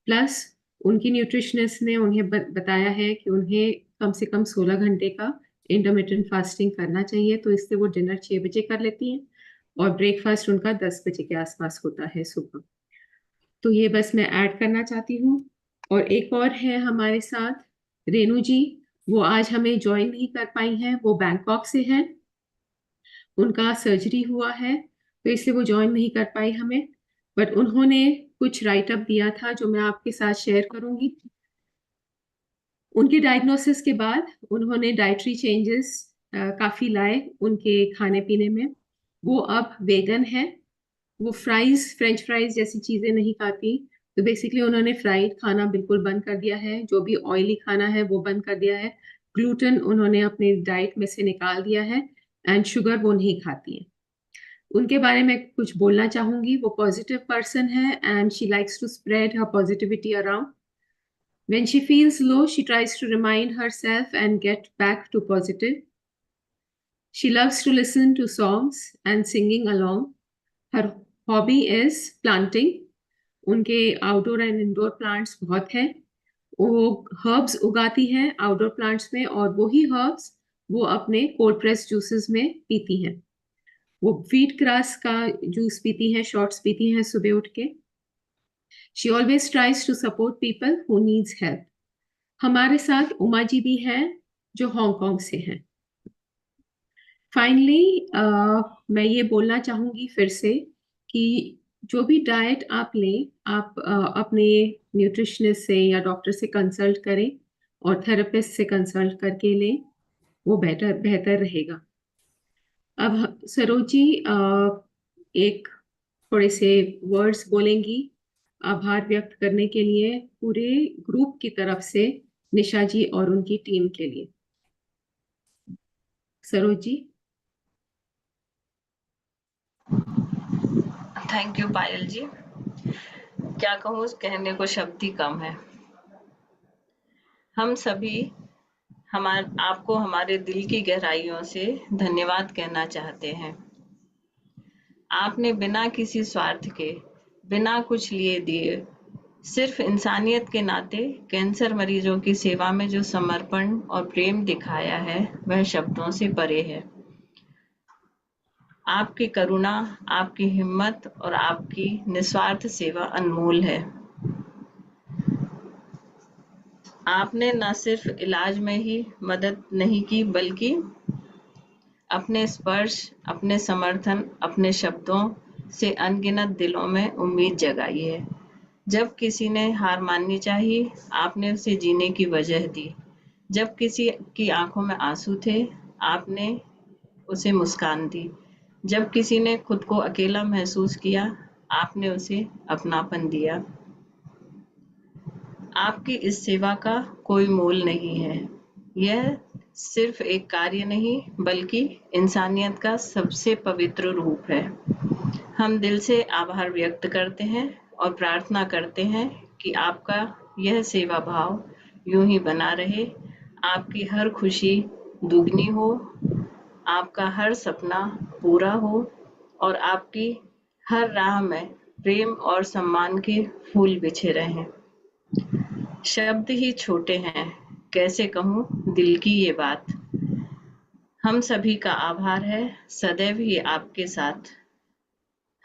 प्लस उनकी न्यूट्रिशनिस्ट ने उन्हें बताया है कि उन्हें कम से कम 16 घंटे का इंटरमिटेंट फास्टिंग करना चाहिए, तो इससे वो डिनर 6 बजे कर लेती हैं और ब्रेकफास्ट उनका 10 बजे के आसपास होता है सुबह। तो ये बस मैं ऐड करना चाहती हूँ। और एक और है हमारे साथ रेणु जी, वो आज हमें ज्वाइन नहीं कर पाई हैं, वो बैंकॉक से हैं, उनका सर्जरी हुआ है तो इसलिए वो ज्वाइन नहीं कर पाई हमें। बट उन्होंने कुछ राइट अप दिया था जो मैं आपके साथ शेयर करूंगी। उनके डायग्नोसिस के बाद उन्होंने डाइटरी चेंजेस काफी लाए उनके खाने पीने में। वो अब वेगन है, वो फ्रेंच फ्राइज जैसी चीजें नहीं खाती। तो बेसिकली उन्होंने फ्राइड खाना बिल्कुल बंद कर दिया है, जो भी ऑयली खाना है वो बंद कर दिया है। ग्लूटेन उन्होंने अपने डाइट में से निकाल दिया है एंड शुगर वो नहीं खाती है। उनके बारे में कुछ बोलना चाहूंगी। वो पॉजिटिव पर्सन है and she likes to spread her positivity around. When she feels low, she tries to remind herself and get back to positive. She loves to listen to songs and singing along. Her hobby is planting. उनके outdoor and indoor plants बहुत हैं। वो herbs उगाती हैं outdoor plants में और वही herbs वो अपने कोल्ड प्रेस जूसेस में पीती हैं। वो व्हीट ग्रास का जूस पीती हैं, शॉर्ट्स पीती हैं सुबह उठ के। She always tries to support people who needs help. हमारे साथ उमा जी भी हैं जो हांगकांग से हैं। फाइनली मैं ये बोलना चाहूंगी फिर से कि जो भी डाइट आप लें, आप अपने न्यूट्रिशनिस्ट से या डॉक्टर से कंसल्ट करें और थेरेपिस्ट से कंसल्ट करके लें, वो बेहतर रहेगा। अब सरोजी एक थोड़े से वर्ड्स बोलेंगी आभार व्यक्त करने के लिए पूरे ग्रुप की तरफ से निशा जी और उनकी टीम के लिए। सरोज जी। थैंक यू पायल जी। क्या कहूँ, कहने को शब्द ही कम है। हम सभी आपको हमारे दिल की गहराइयों से धन्यवाद कहना चाहते हैं। आपने बिना किसी स्वार्थ के, बिना कुछ लिए दिए, सिर्फ इंसानियत के नाते कैंसर मरीजों की सेवा में जो समर्पण और प्रेम दिखाया है वह शब्दों से परे है। आपकी करुणा, आपकी हिम्मत और आपकी निस्वार्थ सेवा अनमोल है। आपने न सिर्फ इलाज में ही मदद नहीं की बल्कि अपने स्पर्श, अपने समर्थन, अपने शब्दों से अनगिनत दिलों में उम्मीद जगाई है। जब किसी ने हार माननी चाहिए, आपने उसे जीने की वजह दी। जब किसी की आंखों में आंसू थे, आपने उसे मुस्कान दी। जब किसी ने खुद को अकेला महसूस किया, आपने उसे अपनापन दिया। आपकी इस सेवा का कोई मोल नहीं है। यह सिर्फ एक कार्य नहीं बल्कि इंसानियत का सबसे पवित्र रूप है। हम दिल से आभार व्यक्त करते हैं और प्रार्थना करते हैं कि आपका यह सेवा भाव यूं ही बना रहे, आपकी हर खुशी दुगनी हो, आपका हर सपना पूरा हो और आपकी हर राह में प्रेम और सम्मान के फूल बिछे रहें। शब्द ही छोटे हैं, कैसे कहूँ दिल की ये बात। हम सभी का आभार है सदैव ही आपके साथ।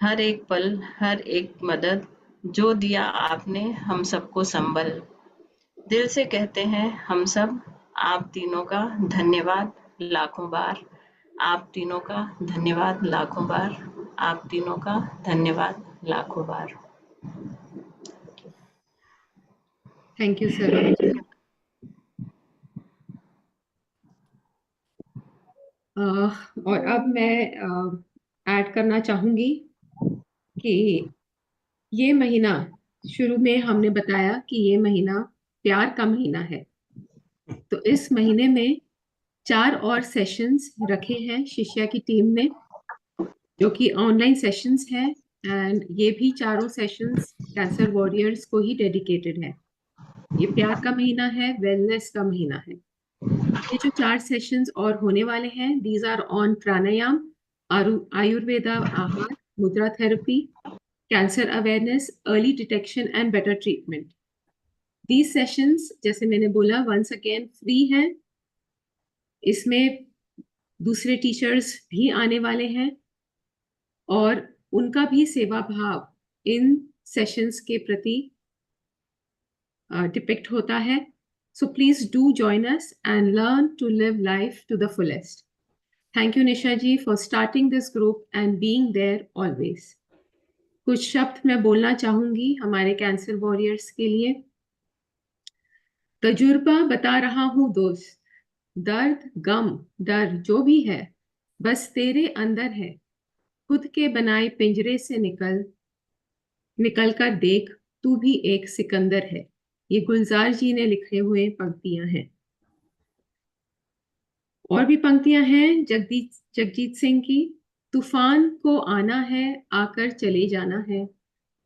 हर एक पल, हर एक मदद जो दिया आपने हम सबको संबल। दिल से कहते हैं हम सब, आप तीनों का धन्यवाद लाखों बार। आप तीनों का धन्यवाद लाखों बार। आप तीनों का धन्यवाद लाखों बार। Thank you Saroj ji. और अब मैं ऐड करना चाहूंगी कि ये महीना, शुरू में हमने बताया कि ये महीना प्यार का महीना है, तो इस महीने में 4 और सेशंस रखे हैं शिष्या की टीम ने, जो कि ऑनलाइन सेशंस है, एंड ये भी चारों सेशंस कैंसर वॉरियर्स को ही डेडिकेटेड है। ये प्यार का महीना है, वेलनेस का महीना है। ये जो 4 सेशंस और होने वाले हैं, दीज आर ऑन प्राणायाम, आयुर्वेदा आहार, मुद्रा therapy, cancer awareness, early detection and better treatment. These sessions, जैसे मैंने बोला, वंस अगेन फ्री हैं। इसमें दूसरे टीचर्स भी आने वाले हैं और उनका भी सेवा भाव इन सेशंस के प्रति डिपिक्ट होता है। So please do join us and learn to live life to the fullest. Thank you Nisha ji for starting this group and being there always. कुछ शब्द मैं बोलना चाहूंगी हमारे कैंसर वॉरियर्स के लिए। तजुर्बा बता रहा हूँ दोस्त, दर्द, गम, डर जो भी है बस तेरे अंदर है। खुद के बनाए पिंजरे से निकल कर देख, तू भी एक सिकंदर है। ये गुलजार जी ने लिखे हुए पंक्तियां हैं। और भी पंक्तियां हैं जगजीत सिंह की। तूफान को आना है, आकर चले जाना है।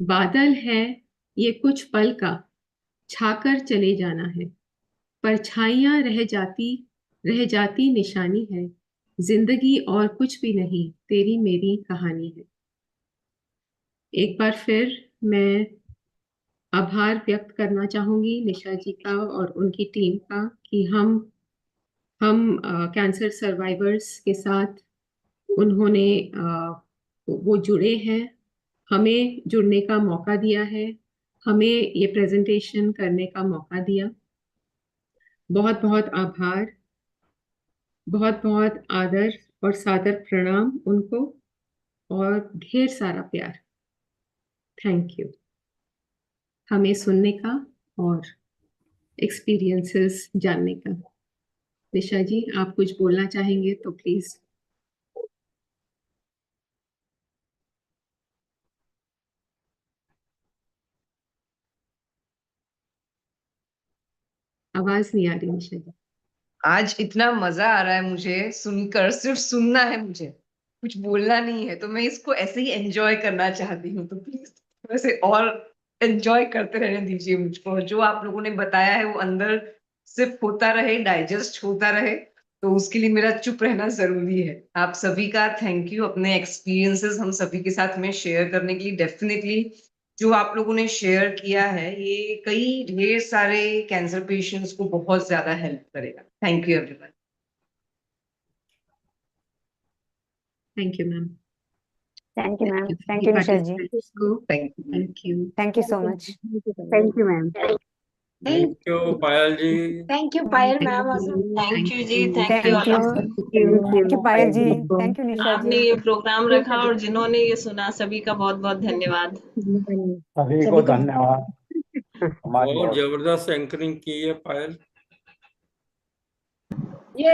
बादल है ये कुछ पल का, छाकर चले जाना है। परछाइयां रह जाती निशानी है। जिंदगी और कुछ भी नहीं, तेरी मेरी कहानी है। एक बार फिर मैं आभार व्यक्त करना चाहूंगी निशा जी का और उनकी टीम का कि हम कैंसर सर्वाइवर्स के साथ उन्होंने वो जुड़े हैं, हमें जुड़ने का मौका दिया है, हमें ये प्रेजेंटेशन करने का मौका दिया। बहुत बहुत आभार, बहुत बहुत आदर और सादर प्रणाम उनको, और ढेर सारा प्यार। थैंक यू हमें सुनने का और एक्सपीरियंसेस जानने का। निशा जी, आप कुछ बोलना चाहेंगे तो प्लीज। आवाज नहीं आ रही निशा जी। आज इतना मजा आ रहा है मुझे सुनकर, सिर्फ सुनना है मुझे, कुछ बोलना नहीं है, तो मैं इसको ऐसे ही एंजॉय करना चाहती हूँ। तो प्लीज वैसे और एंजॉय करते रहने दीजिए मुझको। जो आप लोगों ने बताया है वो अंदर सिर्फ होता रहे, डाइजेस्ट होता रहे, तो उसके लिए मेरा चुप रहना जरूरी है। आप सभी का थैंक यू, अपने एक्सपीरियंसेस हम सभी के साथ में शेयर करने के लिए। डेफिनेटली जो आप लोगों ने शेयर किया है ये कई ढेर सारे कैंसर पेशेंट्स को बहुत ज्यादा हेल्प करेगा। Thank you everyone. Thank you, ma'am. Thank you, ma'am. Thank you for Thank the you, Nisha ji. participants. So, thank you. thank you. Thank you so much. Thank you ma'am. Thank you Payal ji. Thank you Payal Thank ma'am. you. Thank you ji, you. Thank you Thank all you. Of Thank you, Payal ji. Thank you, Nisha आपने ji. ये programme रखा और जिन्होंने ये सुना सभी का बहुत बहुत धन्यवाद। सभी को धन्यवाद। हमारी बहुत ओर से। जबरदस्त एंकरिंग की है पायल।